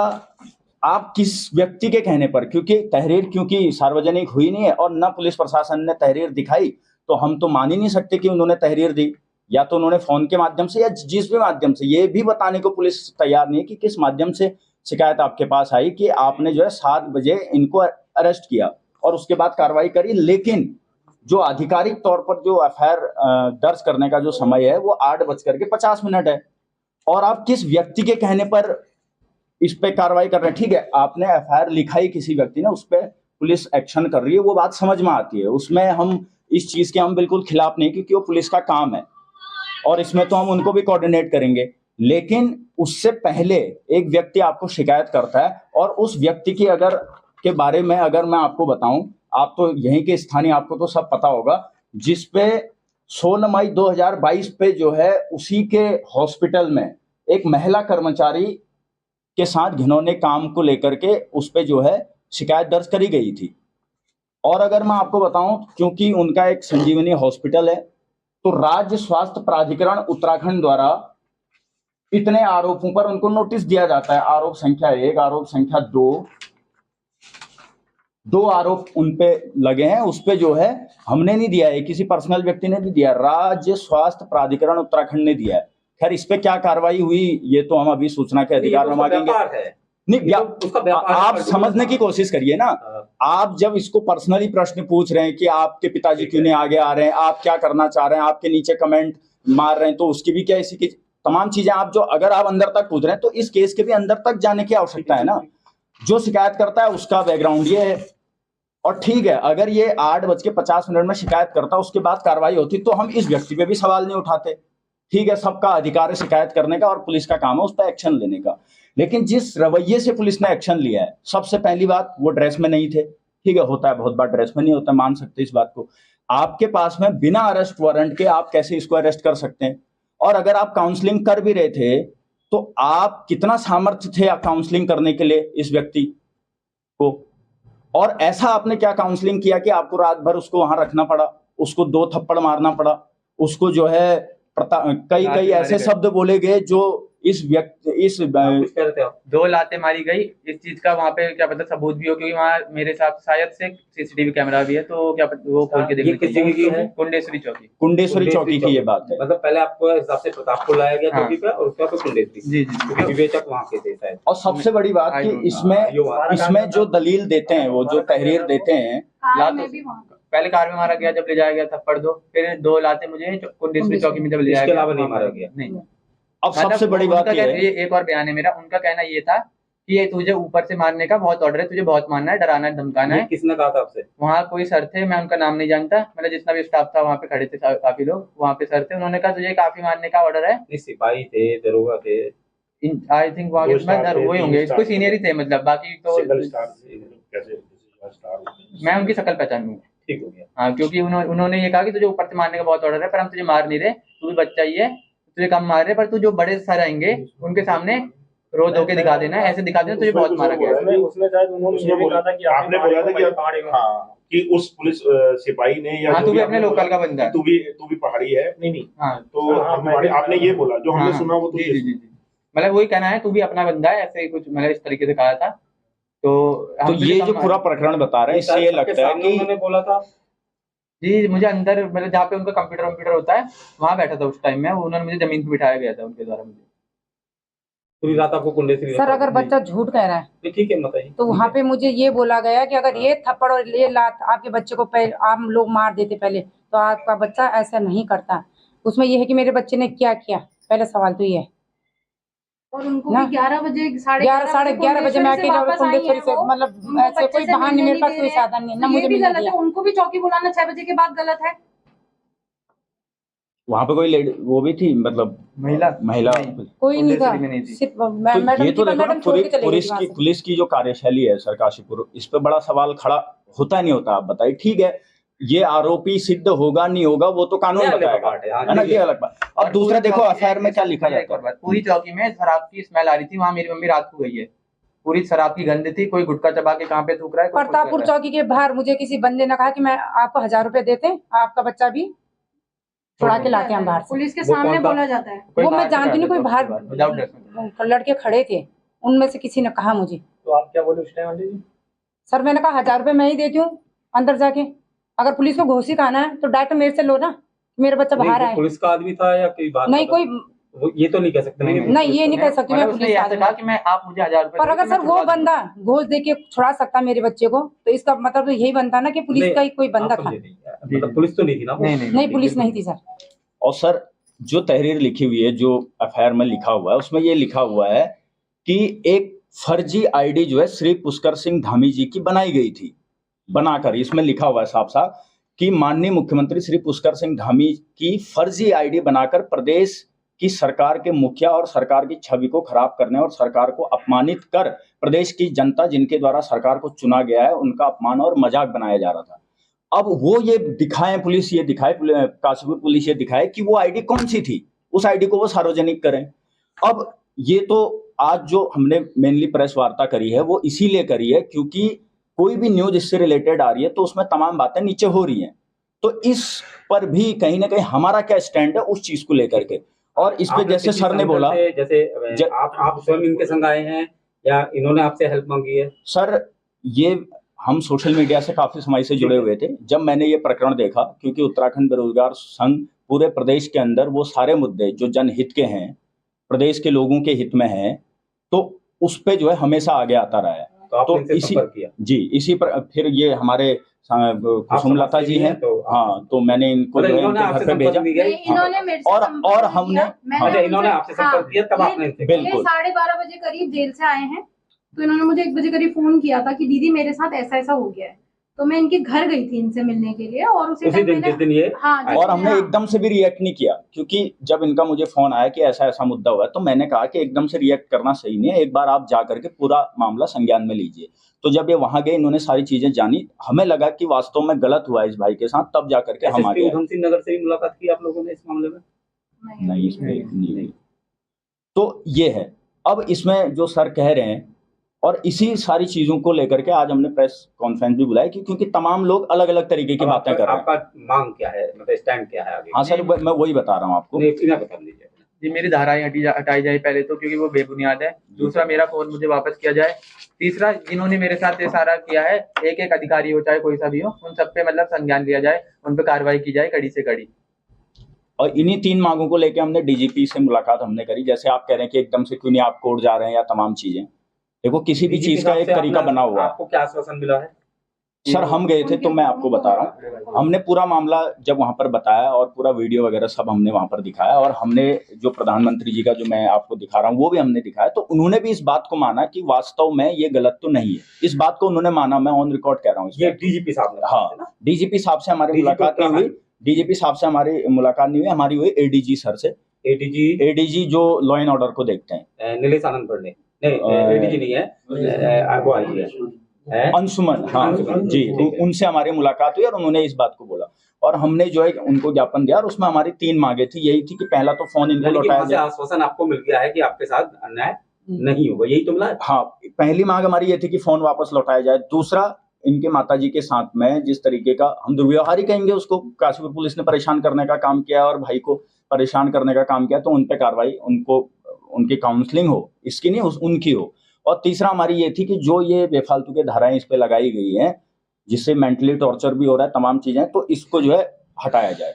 [SPEAKER 6] आप किस व्यक्ति के कहने पर, क्योंकि तहरीर क्योंकि सार्वजनिक हुई नहीं है और न पुलिस प्रशासन ने तहरीर दिखाई, तो हम तो मान ही नहीं सकते कि उन्होंने तहरीर दी। या तो उन्होंने फोन के माध्यम से या जिस भी माध्यम से, ये भी बताने को पुलिस तैयार नहीं है कि किस माध्यम से शिकायत आपके पास आई कि आपने जो है 7 बजे इनको अरेस्ट किया और उसके बाद कार्रवाई करी। लेकिन जो आधिकारिक तौर पर जो FIR दर्ज करने का जो समय है वो 8:50 है, और आप किस व्यक्ति के कहने पर इस पे कार्रवाई कर रहे हैं। ठीक है, आपने FIR लिखाई किसी व्यक्ति ने, उस पर पुलिस एक्शन कर रही है, वो बात समझ में आती है, उसमें हम इस चीज के हम बिल्कुल खिलाफ नहीं, क्योंकि वो पुलिस का काम है और इसमें तो हम उनको भी कोऑर्डिनेट करेंगे। लेकिन उससे पहले एक व्यक्ति आपको शिकायत करता है और उस व्यक्ति की अगर के बारे में अगर मैं आपको बताऊं, आप तो यहीं के स्थानीय, आपको तो सब पता होगा, जिसपे 16 मई 2022 पे जो है उसी के हॉस्पिटल में एक महिला कर्मचारी के साथ घिनौने काम को लेकर के उस पे जो है शिकायत दर्ज करी गई थी। और अगर मैं आपको बताऊं, क्योंकि उनका एक संजीवनी हॉस्पिटल है, तो राज्य स्वास्थ्य प्राधिकरण उत्तराखंड द्वारा इतने आरोपों पर उनको नोटिस दिया जाता है। आरोप संख्या 1, आरोप संख्या 2 आरोप उन पे लगे हैं, उस पे जो है हमने नहीं दिया है, किसी पर्सनल व्यक्ति ने नहीं दिया, राज्य स्वास्थ्य प्राधिकरण उत्तराखंड ने दिया है। खैर इस पे क्या कार्रवाई हुई ये तो हम अभी सूचना के अधिकार में मांगेंगे। नहीं, आप समझने की कोशिश करिए ना। आप जब इसको पर्सनली प्रश्न पूछ रहे हैं कि आपके पिताजी क्यों नहीं आगे आ रहे हैं, आप क्या करना चाह रहे हैं, आपके नीचे कमेंट मार रहे हैं तो उसकी भी क्या इसी की तमाम चीजें आप जो अगर आप अंदर तक पूछ रहे हैं तो इस केस के भी अंदर तक जाने की आवश्यकता है ना। जो शिकायत करता है उसका बैकग्राउंड ये है, और ठीक है अगर ये 8:50 में शिकायत करता उसके बाद कार्रवाई होती तो हम इस व्यक्ति पे भी सवाल नहीं उठाते। ठीक है, सबका अधिकार है शिकायत करने का और पुलिस का काम है उस पर एक्शन लेने का। लेकिन जिस रवैये से पुलिस ने एक्शन लिया है, सबसे पहली बात वो ड्रेस में नहीं थे। ठीक है, होता है बहुत बार ड्रेस में नहीं होता, मान सकते इस बात को। आपके पास में बिना अरेस्ट वारंट के आप कैसे इसको अरेस्ट कर सकते हैं? और अगर आप काउंसलिंग कर भी रहे थे तो आप कितना सामर्थ्य थे काउंसलिंग करने के लिए इस व्यक्ति को? और ऐसा आपने क्या काउंसलिंग किया कि आपको रात भर उसको वहां रखना पड़ा, उसको 2 थप्पड़ मारना पड़ा, उसको जो है कई ऐसे शब्द बोले गए जो इस व्यक्ति इस
[SPEAKER 2] कुछ कह रहे थे आप? 2 लातें मारी गई। इस चीज का वहाँ पे क्या पता सबूत भी हो, क्योंकि वहाँ मेरे हिसाब से शायद से सीसीटीवी कैमरा भी है, तो क्या पता वो खोल के देखने
[SPEAKER 3] किस जगह की है?
[SPEAKER 2] कुंडेश्वरी चौकी।
[SPEAKER 6] कुंडेश्वरी चौकी की ये बात है।
[SPEAKER 3] मतलब पहले आपको हिसाब से प्रतापपुर लाया गया चौकी पे और उसके बाद कुंडेश्वरी।
[SPEAKER 2] जी
[SPEAKER 3] क्योंकि विवेचक वहाँ के थे शायद।
[SPEAKER 6] और सबसे बड़ी बात कि इसमें जो दलील देते हैं, वो जो तहरीर देते हैं,
[SPEAKER 2] पहले कार में मारा गया, जब ले जाया गया थप्पड़ 2, फिर 2 लातें मुझे कुंडेश्वरी चौकी में जब ले जाया गया,
[SPEAKER 3] इसके अलावा नहीं मारा गया।
[SPEAKER 2] नहीं।
[SPEAKER 6] अब सबसे बड़ी बात ये है,
[SPEAKER 2] एक और बयान है मेरा, उनका कहना ये था कि ये तुझे ऊपर से मारने का बहुत ऑर्डर है, तुझे बहुत मारना है, डराना है, धमकाना है।
[SPEAKER 3] किसने कहा था आपसे?
[SPEAKER 2] वहाँ कोई सर थे, मैं उनका नाम नहीं जानता, मतलब जितना भी स्टाफ था वहाँ पे खड़े थे काफी लोग, वहाँ पे सर थे, उन्होंने कहा तुझे काफी मारने का ऑर्डर है।
[SPEAKER 3] सिपाही थे, दरोगा थे,
[SPEAKER 2] आई थिंक वहाँ के वही होंगे, कोई सीनियर ही थे, मतलब बाकी तो मैं उनकी शक्ल पहचान लूंगा।
[SPEAKER 3] ठीक हो गया।
[SPEAKER 2] हाँ, क्योंकि उन्होंने ये कहा कि तुझे ऊपर से मारने का बहुत ऑर्डर है, पर हम तुझे मार नहीं रहे, तू भी बच्चा ही है, तुझे कम मार रहे, पर तू जो बड़े सर आएंगे उनके सामने रो धो के दिखा देना, ऐसे दिखा देना तुझे बहुत मारा गया।
[SPEAKER 4] उसमें शायद उन्होंने ये भी कहा था कि
[SPEAKER 5] आपने बोला था कि उस पुलिस सिपाही ने या
[SPEAKER 2] तू भी अपने लोकल का बंदा है,
[SPEAKER 5] तू भी पहाड़ी है। नहीं
[SPEAKER 2] हाँ,
[SPEAKER 5] तो आपने ये बोला जो हमने सुना वो
[SPEAKER 2] जी, मतलब वही कहना है, तू भी अपना बंदा है, ऐसे कुछ मतलब इस तरीके से कहा था। तो
[SPEAKER 6] ये जो पूरा प्रकरण बता रहे हैं इससे ये लगता है कि
[SPEAKER 3] उन्होंने बोला था
[SPEAKER 2] जी, मुझे अंदर मतलब जहाँ पे उनका कंप्यूटर होता है वहाँ बैठा था उस टाइम में, उन्होंने मुझे जमीन पे बिठाया गया था उनके द्वारा। मुझे
[SPEAKER 3] पूरी रात आपको कुंडेश्वरी।
[SPEAKER 8] सर अगर बच्चा झूठ कह रहा है
[SPEAKER 3] ठीक है बताइए।
[SPEAKER 8] तो वहाँ पे मुझे ये बोला गया कि अगर ये थप्पड़ और ये लात आपके बच्चे को आप लोग मार देते पहले तो आपका बच्चा ऐसा नहीं करता। उसमें ये है कि मेरे बच्चे ने क्या किया, पहले सवाल तो ये है।
[SPEAKER 1] और उनको भी 11 बजे
[SPEAKER 8] 11:30 बजे मैं अकेले कुंडेश्वरी से, मतलब ऐसे कोई बहाने मेरे पास कोई साधन नहीं, ना मुझे मिल गया।
[SPEAKER 1] उनको भी चौकी बुलाना 6 बजे के बाद गलत है।
[SPEAKER 6] वहाँ पे कोई वो भी थी, मतलब महिला
[SPEAKER 8] कोई नहीं था, सिर्फ मैडम।
[SPEAKER 6] ये तो देखो ना पुलिस की जो कार्यशैली है सर काशीपुर, इस पे बड़ा सवाल खड़ा होता नहीं होता। आप बताइए, ठीक है ये आरोपी सिद्ध होगा नहीं होगा वो तो कानून बताएगा, है ना, ये अलग बात। अब दूसरा देखो एफआईआर में क्या लिखा जाता है।
[SPEAKER 2] पूरी चौकी में शराब की स्मेल आ रही थी, वहाँ मेरी मम्मी रात को गई है, पूरी शराब की गंध थी, कोई गुटखा चबा के कहाँ पे थूक रहा है।
[SPEAKER 8] प्रतापपुर चौकी के बाहर मुझे किसी बंदे ने कहा कि मैं आपको 1000 रुपए देते हैं, आपका बच्चा भी छुड़ा के लाते हैं बाहर।
[SPEAKER 1] पुलिस के सामने बोला जाता है,
[SPEAKER 8] वो मैं जानती नहीं, कोई बाहर लड़के खड़े थे, उनमें से किसी ने कहा मुझे।
[SPEAKER 4] तो आप क्या बोले उस टाइम आंटी जी?
[SPEAKER 8] सर मैंने कहा 1000 रुपए मैं ही देती हूँ अंदर जाके, अगर पुलिस को घोषित आना है तो डायरेक्ट मेरे से लो ना, मेरा बच्चा बाहर आए।
[SPEAKER 3] पुलिस का आदमी था या कोई बात
[SPEAKER 8] नहीं, कोई
[SPEAKER 3] ये तो नहीं कह सकते।
[SPEAKER 8] नहीं ये नहीं कह सकती मैं पुलिस
[SPEAKER 2] कहा कि मैं आप मुझे 1000 रुपए।
[SPEAKER 8] पर अगर सर वो बंदा घोष दे के छुड़ा सकता मेरे बच्चे को तो इसका मतलब यही बनता ना कि पुलिस का ही कोई बंदा था।
[SPEAKER 3] पुलिस तो नहीं थी ना?
[SPEAKER 8] नहीं पुलिस नहीं थी सर।
[SPEAKER 6] और सर जो तहरीर लिखी हुई है, जो एफआईआर में लिखा हुआ है, उसमें ये लिखा हुआ है कि एक फर्जी आईडी जो है श्री पुष्कर सिंह धामी जी की बनाई गई थी। बनाकर इसमें लिखा हुआ है साफ साफ कि माननीय मुख्यमंत्री श्री पुष्कर सिंह धामी की फर्जी आईडी बनाकर प्रदेश की सरकार के मुखिया और सरकार की छवि को खराब करने और सरकार को अपमानित कर प्रदेश की जनता जिनके द्वारा सरकार को चुना गया है उनका अपमान और मजाक बनाया जा रहा था। अब वो ये दिखाए पुलिस, ये दिखाए काशीपुर पुलिस ये दिखाए कि वो आईडी कौन सी थी, उस आईडी को वो सार्वजनिक करें। अब ये तो आज जो हमने मेनली प्रेस वार्ता करी है वो इसीलिए करी है क्योंकि कोई भी न्यूज इससे रिलेटेड आ रही है तो उसमें तमाम बातें नीचे हो रही हैं, तो इस पर भी कहीं ना कहीं हमारा क्या स्टैंड है उस चीज को लेकर के। और इस पे जैसे सर ने बोला,
[SPEAKER 3] जैसे आप स्वयं इनके संग आए हैं या इन्होंने आपसे हेल्प मांगी है?
[SPEAKER 6] सर ये हम सोशल मीडिया से काफी समय से जुड़े हुए थे। जब मैंने ये प्रकरण देखा, क्योंकि उत्तराखंड बेरोजगार संघ पूरे प्रदेश के अंदर वो सारे मुद्दे जो जनहित के हैं, प्रदेश के लोगों के हित में हैं, तो उस पे जो है हमेशा आगे आता रहा है।
[SPEAKER 3] तो इसी किया?
[SPEAKER 6] जी, इसी पर फिर ये हमारे कुसुमलता जी हैं,
[SPEAKER 3] तो
[SPEAKER 6] हाँ, तो मैंने इनको जो है
[SPEAKER 3] इन्होंने
[SPEAKER 6] इनके घर
[SPEAKER 3] आपसे
[SPEAKER 6] पे भेजा।
[SPEAKER 3] संपर्क किया?
[SPEAKER 1] इन्होंने मेरे से
[SPEAKER 6] और
[SPEAKER 1] संपर्क
[SPEAKER 6] हमने
[SPEAKER 1] किया, मैंने
[SPEAKER 3] अच्छा,
[SPEAKER 1] उनसे-
[SPEAKER 3] इन्होंने आपसे संपर्क किया तब आपने इनसे
[SPEAKER 1] ये
[SPEAKER 6] बिल्कुल।
[SPEAKER 1] 12:30 बजे करीब जेल से आए हैं, तो इन्होंने मुझे 1 बजे करीब फोन किया था कि दीदी मेरे साथ ऐसा ऐसा हो गया है, तो मैं इनके घर गई थी इनसे मिलने के लिए, और उसी
[SPEAKER 3] उसी दिन जिस दिन ये
[SPEAKER 1] हाँ,
[SPEAKER 6] और हमने एकदम से भी रिएक्ट नहीं किया, क्योंकि जब इनका मुझे फोन आया कि ऐसा ऐसा मुद्दा हुआ है, तो मैंने कहा कि एकदम से रिएक्ट करना सही नहीं है, एक बार आप जा करके पूरा मामला संज्ञान में लीजिए। तो जब ये वहां गए, इन्होंने सारी चीजें जानी, हमें लगा कि वास्तव में गलत हुआ इस भाई के साथ, तब जा करके हम आ गए।
[SPEAKER 3] उधम सिंह नगर से भी मुलाकात की आप लोगों ने इस मामले में?
[SPEAKER 6] नहीं, इसमें नहीं। तो ये है, अब इसमें जो सर कह रहे हैं, और इसी सारी चीजों को लेकर के आज हमने प्रेस कॉन्फ्रेंस भी बुलाई, क्योंकि तमाम लोग अलग अलग तरीके की बातें कर रहे हैं।
[SPEAKER 3] आपका मांग क्या है, मतलब स्टैंड क्या है आगे?
[SPEAKER 6] हाँ सर, मैं वही बता रहा हूँ आपको।
[SPEAKER 3] बता दीजिए।
[SPEAKER 2] जी, मेरी धाराएं हटाई जाए पहले तो, क्योंकि वो बेबुनियाद है। दूसरा, मेरा फोन मुझे वापस किया जाए। तीसरा, जिन्होंने मेरे साथ ये सारा किया है, एक एक अधिकारी हो चाहे कोई सा भी हो, उन सब पे मतलब संज्ञान लिया जाए, उन पे कार्रवाई की जाए कड़ी से कड़ी।
[SPEAKER 6] और इन्हीं 3 मांगों को लेकर हमने डीजीपी से मुलाकात हमने करी। जैसे आप कह रहे हैं कि एकदम से क्यों नहीं आप कोर्ट जा रहे हैं या तमाम चीजें, देखो किसी भी चीज का एक तरीका बना हुआ है।
[SPEAKER 3] आपको क्या आश्वासन मिला है?
[SPEAKER 6] सर हम गए थे, तो मैं आपको बता रहा हूँ, हमने पूरा मामला जब वहां पर बताया और पूरा वीडियो वगैरह सब हमने वहां पर दिखाया, और हमने जो प्रधानमंत्री जी का जो मैं आपको दिखा रहा हूँ वो भी हमने दिखाया, तो उन्होंने भी इस बात को माना कि वास्तव में ये गलत तो नहीं है। इस बात को उन्होंने माना, मैं ऑन रिकॉर्ड कह रहा हूँ।
[SPEAKER 3] ये डीजीपी साहब ने?
[SPEAKER 6] हाँ, डीजीपी साहब से हमारी मुलाकात नहीं हुई, डीजीपी साहब से हमारी मुलाकात नहीं हुई, हमारी हुई एडीजी सर से। एडीजी जो लॉ एंड ऑर्डर को देखते हैं,
[SPEAKER 3] नीलेश आनंद पांडे नहीं, एडीजी नहीं है, वो आई है
[SPEAKER 6] अंशुमन, हाँ जी, उनसे हमारी मुलाकात हुई और उन्होंने इस बात को बोला, और हमने जो है उनको ज्ञापन दिया, और उसमें हमारी 3 मांगे थी। यही थी कि पहला तो फोन इनको लौटाया जाए।
[SPEAKER 3] आश्वासन आपको मिल गया है कि आपके साथ अन्याय नहीं होगा, यही तो मिला है?
[SPEAKER 6] हाँ, पहली मांग हमारी ये थी कि फोन वापस लौटाया जाए। दूसरा, इनके माताजी के साथ में जिस तरीके का हम दुर्व्यवहार ही कहेंगे उसको, काशीपुर पुलिस ने परेशान करने का काम किया और भाई को परेशान करने का काम किया, तो उन पे कार्रवाई, उनको उनकी काउंसलिंग हो, इसकी नहीं उनकी हो। और तीसरा हमारी ये थी कि जो ये बेफालतू के धाराएं इस पे लगाई गई हैं, जिससे मेंटली टॉर्चर भी हो रहा है, तमाम चीजें, तो इसको जो है हटाया जाए।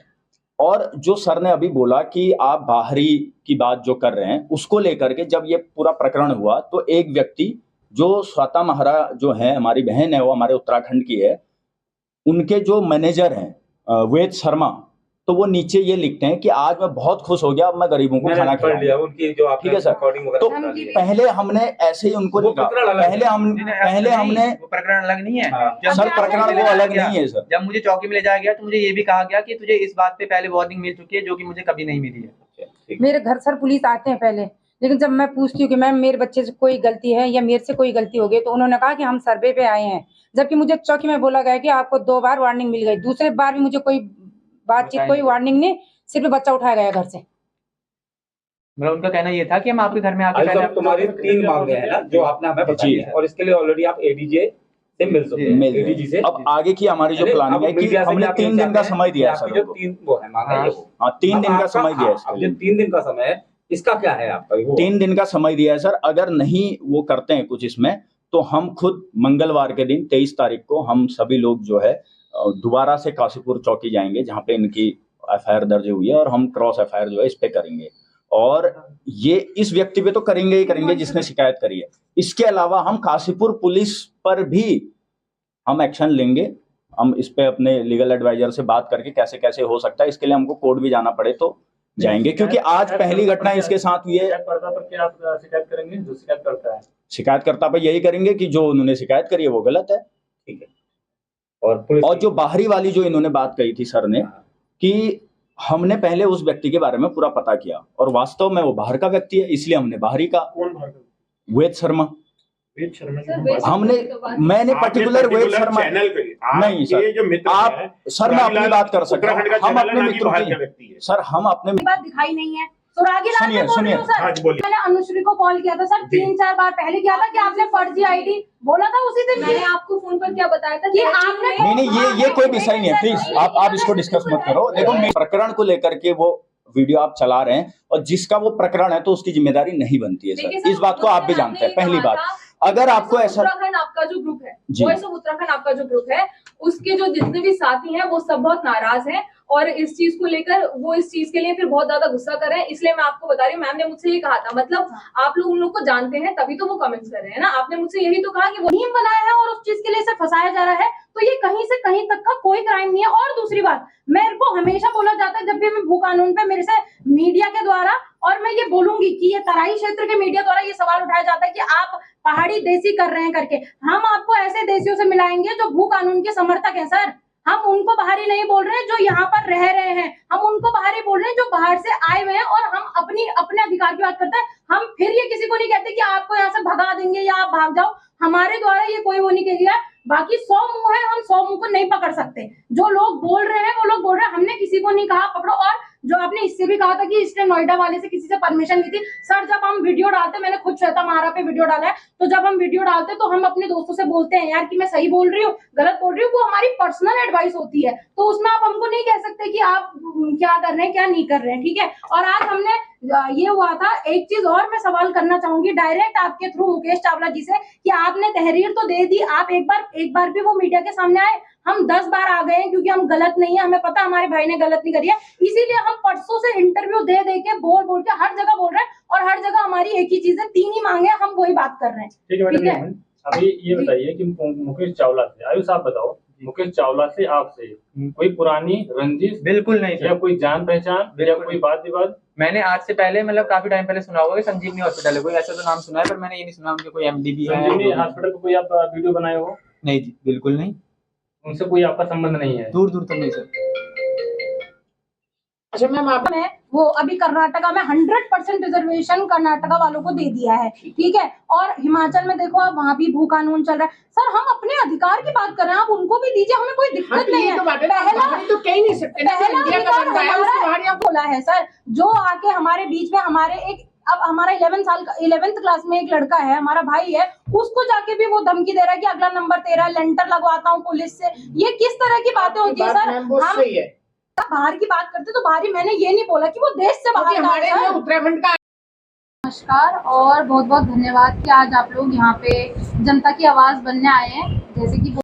[SPEAKER 6] और जो सर ने अभी बोला कि आप बाहरी की बात जो कर रहे हैं, उसको लेकर के जब ये पूरा प्रकरण हुआ, तो एक व्यक्ति जो स्वाता महरा जो है, हमारी बहन है, वो हमारे उत्तराखंड की है, उनके जो मैनेजर हैं वेद शर्मा, तो वो नीचे ये लिखते हैं कि आज मैं बहुत खुश हो गया, अब मैं गरीबों को खाना खिलाऊंगा।
[SPEAKER 3] उनकी जो आपने
[SPEAKER 6] ठीक है सर, तो पहले हमने ऐसे ही उनको पहले हमने
[SPEAKER 2] वो प्रकरण अलग नहीं है।
[SPEAKER 6] सर, प्रकरण वो अलग नहीं है सर।
[SPEAKER 2] जब मुझे चौकी में ले जाया गया तो मुझे ये भी कहा गया कि तुझे इस बात पे पहले वार्निंग मिल चुकी है, जो कि मुझे कभी नहीं मिली है।
[SPEAKER 8] मेरे घर सर पुलिस आते हैं पहले, लेकिन जब मैं पूछती हूँ कि मैम मेरे बच्चे से कोई गलती है या मेरे से कोई गलती हो गई, तो उन्होंने कहा कि हम सर्वे पे आए हैं, जबकि मुझे चौकी में बोला गया कि आपको 2 बार वार्निंग मिल गई। दूसरे बार भी मुझे कोई बातचीत, कोई वार्निंग नहीं, सिर्फ बच्चा उठाया गया घर से।
[SPEAKER 2] मतलब उनका कहना ये था कि हम आपके घर में आके
[SPEAKER 3] पहले तुम्हारी 3 मांगे हैं ना, जो आपने हमें बताई है, और इसके लिए ऑलरेडी आप एडीजे से मिल सकते हैं, एडीजी से।
[SPEAKER 6] अब आगे की हमारी जो प्लानिंग है कि हमने 3 दिन का समय दिया है सर,
[SPEAKER 3] जो 3 वो है मांगे,
[SPEAKER 6] हाँ 3 दिन का समय दिया है सर।
[SPEAKER 3] जो 3 दिन का समय है, इसका क्या है आपका?
[SPEAKER 6] 3 दिन का समय दिया है सर। अगर नहीं वो करते हैं कुछ इसमें, तो हम खुद मंगलवार के दिन 23 तारीख को हम सभी लोग जो है दोबारा से काशीपुर चौकी जाएंगे, जहाँ पे इनकी एफआईआर दर्ज हुई है, और हम क्रॉस एफआईआर जो है इस पे करेंगे, और ये इस व्यक्ति पे तो करेंगे ही करेंगे जिसने शिकायत करी है। इसके अलावा हम काशीपुर पुलिस पर भी हम एक्शन लेंगे। हम इस पे अपने लीगल एडवाइजर से बात करके कैसे कैसे हो सकता है, इसके लिए हमको कोर्ट भी जाना पड़े तो जाएंगे, क्योंकि आज पहली घटना इसके साथ हुई है।
[SPEAKER 4] शिकायत करेंगे जो शिकायत करता है,
[SPEAKER 6] शिकायतकर्ता पर यही करेंगे कि जो उन्होंने शिकायत करी है वो गलत है।
[SPEAKER 3] ठीक है। और
[SPEAKER 6] जो बाहरी वाली जो इन्होंने बात कही थी सर ने, कि हमने पहले उस व्यक्ति के बारे में पूरा पता किया, और वास्तव में वो बाहर का व्यक्ति है, इसलिए हमने बाहरी का।
[SPEAKER 5] कौन बाहर का?
[SPEAKER 6] वेद शर्मा। हमने मैंने पर्टिकुलर वेद शर्मा नहीं सर,
[SPEAKER 5] जो मित्र
[SPEAKER 6] आप सर मैं अपनी बात कर सकता हूँ, हम अपने मित्रों की सर, हम अपने
[SPEAKER 1] बात दिखाई नहीं है। सुनिए मैंने अनुश्री को कॉल किया था सर, 3-4 बार पहले किया था कि आपने फर्जी आईडी बोला था उसी दिन। मैंने आपको फोन पर क्या बताया था कि आपने
[SPEAKER 6] नहीं, ये कोई विषय नहीं है, प्लीज आप इसको डिस्कस मत करो। देखो प्रकरण को लेकर के वो वीडियो आप चला रहे हैं, और जिसका वो प्रकरण है तो उसकी जिम्मेदारी नहीं बनती है सर, इस बात को आप भी जानते हैं। पहली बात, अगर आपको ऐसा
[SPEAKER 10] उत्तराखंड आपका जो ग्रुप है, वॉइस ऑफ उत्तराखंड आपका जो ग्रुप है, उसके जो जितने भी साथी हैं वो सब बहुत नाराज हैं, और इस चीज को लेकर वो इस चीज के लिए फिर बहुत ज्यादा गुस्सा कर रहे हैं। इसलिए मैं आपको बता रही हूँ, मैम ने मुझसे ये कहा था, मतलब आप लोग उन लोग को जानते हैं तभी तो वो कमेंट्स कर रहे हैं ना। आपने मुझसे यही तो कहा कि वो मीम बनाया है और उस चीज के लिए इसे फंसाया जा रहा है,
[SPEAKER 1] तो ये कहीं से कहीं तक का कोई क्राइम नहीं है। और दूसरी बात, मेरे को हमेशा बोला जाता है जब भी मैं भू कानून पे मेरे से मीडिया के द्वारा, और मैं ये बोलूंगी कि ये तराई क्षेत्र के मीडिया द्वारा ये सवाल उठाया जाता है कि आप पहाड़ी देसी कर रहे हैं करके। हम आपको ऐसे देसियों से मिलाएंगे जो भू कानून के समर्थक हैं सर। हम उनको बाहरी नहीं बोल रहे हैं जो यहाँ पर रह रहे हैं, हम उनको बाहरी बोल रहे हैं जो बाहर से आए हुए हैं। और हम अपने अधिकार की बात करते हैं। हम फिर ये किसी को नहीं कहते कि आपको यहाँ से भगा देंगे या आप भाग जाओ, हमारे द्वारा ये कोई वो नहीं किया। बाकी 100 मुंह है, हम 100 मुंह को नहीं पकड़ सकते। जो लोग बोल रहे हैं वो लोग बोल रहे हैं, हमने किसी को नहीं कहा पकड़ो। और जो आपने इससे भी कहा था कि इसने नोएडा वाले से किसी से परमिशन ली थी, सर जब हम वीडियो डालते, मैंने खुद श्वेता महारा पे वीडियो डाला है, तो जब हम वीडियो डालते तो हम अपने दोस्तों से बोलते हैं यार कि मैं सही बोल रही हूँ गलत बोल रही हूँ, वो हमारी पर्सनल एडवाइस होती है। तो उसमें आप हमको नहीं कह सकते कि आप क्या कर रहे हैं क्या नहीं कर रहे हैं, ठीक है। और आज हमने ये हुआ था, एक चीज और मैं सवाल करना चाहूंगी डायरेक्ट आपके थ्रू मुकेश चावला जी से, कि आपने तहरीर तो दे दी, आप एक बार भी वो मीडिया के सामने आए? हम 10 बार आ गए हैं क्योंकि हम गलत नहीं है, हमें पता हमारे भाई ने गलत नहीं करी है, इसीलिए हम परसों से इंटरव्यू दे के बोल के हर जगह बोल रहे हैं। और हर जगह हमारी एक ही चीज है, 3 ही मांगे, हम वही बात कर रहे हैं।
[SPEAKER 4] ठीक है। अभी ये बताइए कि मुकेश चावला से, आयुष आप बताओ, मुकेश चावला से आपसे कोई पुरानी रंजिश
[SPEAKER 2] बिल्कुल नहीं
[SPEAKER 4] या कोई जान पहचान या कोई बात विवाद?
[SPEAKER 2] मैंने आज से पहले मतलब काफी टाइम पहले सुना होगा कि संजीवनी हॉस्पिटल है, कोई ऐसा तो नाम सुना है, पर मैंने ये नहीं सुना उनके कोई एमडी भी है।
[SPEAKER 4] संजीवनी हॉस्पिटल को कोई आप वीडियो बनाए हो?
[SPEAKER 2] नहीं जी, बिल्कुल नहीं,
[SPEAKER 4] उनसे कोई आपका संबंध नहीं है?
[SPEAKER 2] दूर दूर तक नहीं सर।
[SPEAKER 1] अच्छा मैम, आपने वो अभी कर्नाटका में 100% रिजर्वेशन कर्नाटका वालों को दे दिया है, ठीक है। और हिमाचल में देखो आप, वहाँ भी भू कानून चल रहा है। सर हम अपने अधिकार की बात कर रहे हैं, आप उनको भी दीजिए, हमें कोई दिक्कत नहीं है।
[SPEAKER 7] तो कह नहीं सकते,
[SPEAKER 1] पहला बोला है सर, जो आके हमारे बीच में हमारे अब हमारा 11th क्लास में एक लड़का है, हमारा भाई है, उसको जाके भी वो धमकी दे रहा है कि अगला नंबर तेरा, लेंटर लगवाता हूँ पुलिस से। ये किस तरह की बातें होती है सर? हम बाहर की बात करते तो बाहरी, मैंने ये नहीं बोला कि वो देश से बाहर
[SPEAKER 7] हमारे उत्तराखंड का।
[SPEAKER 1] नमस्कार और बहुत बहुत धन्यवाद कि आज आप लोग यहाँ पे जनता की आवाज बनने आए हैं। जैसे कि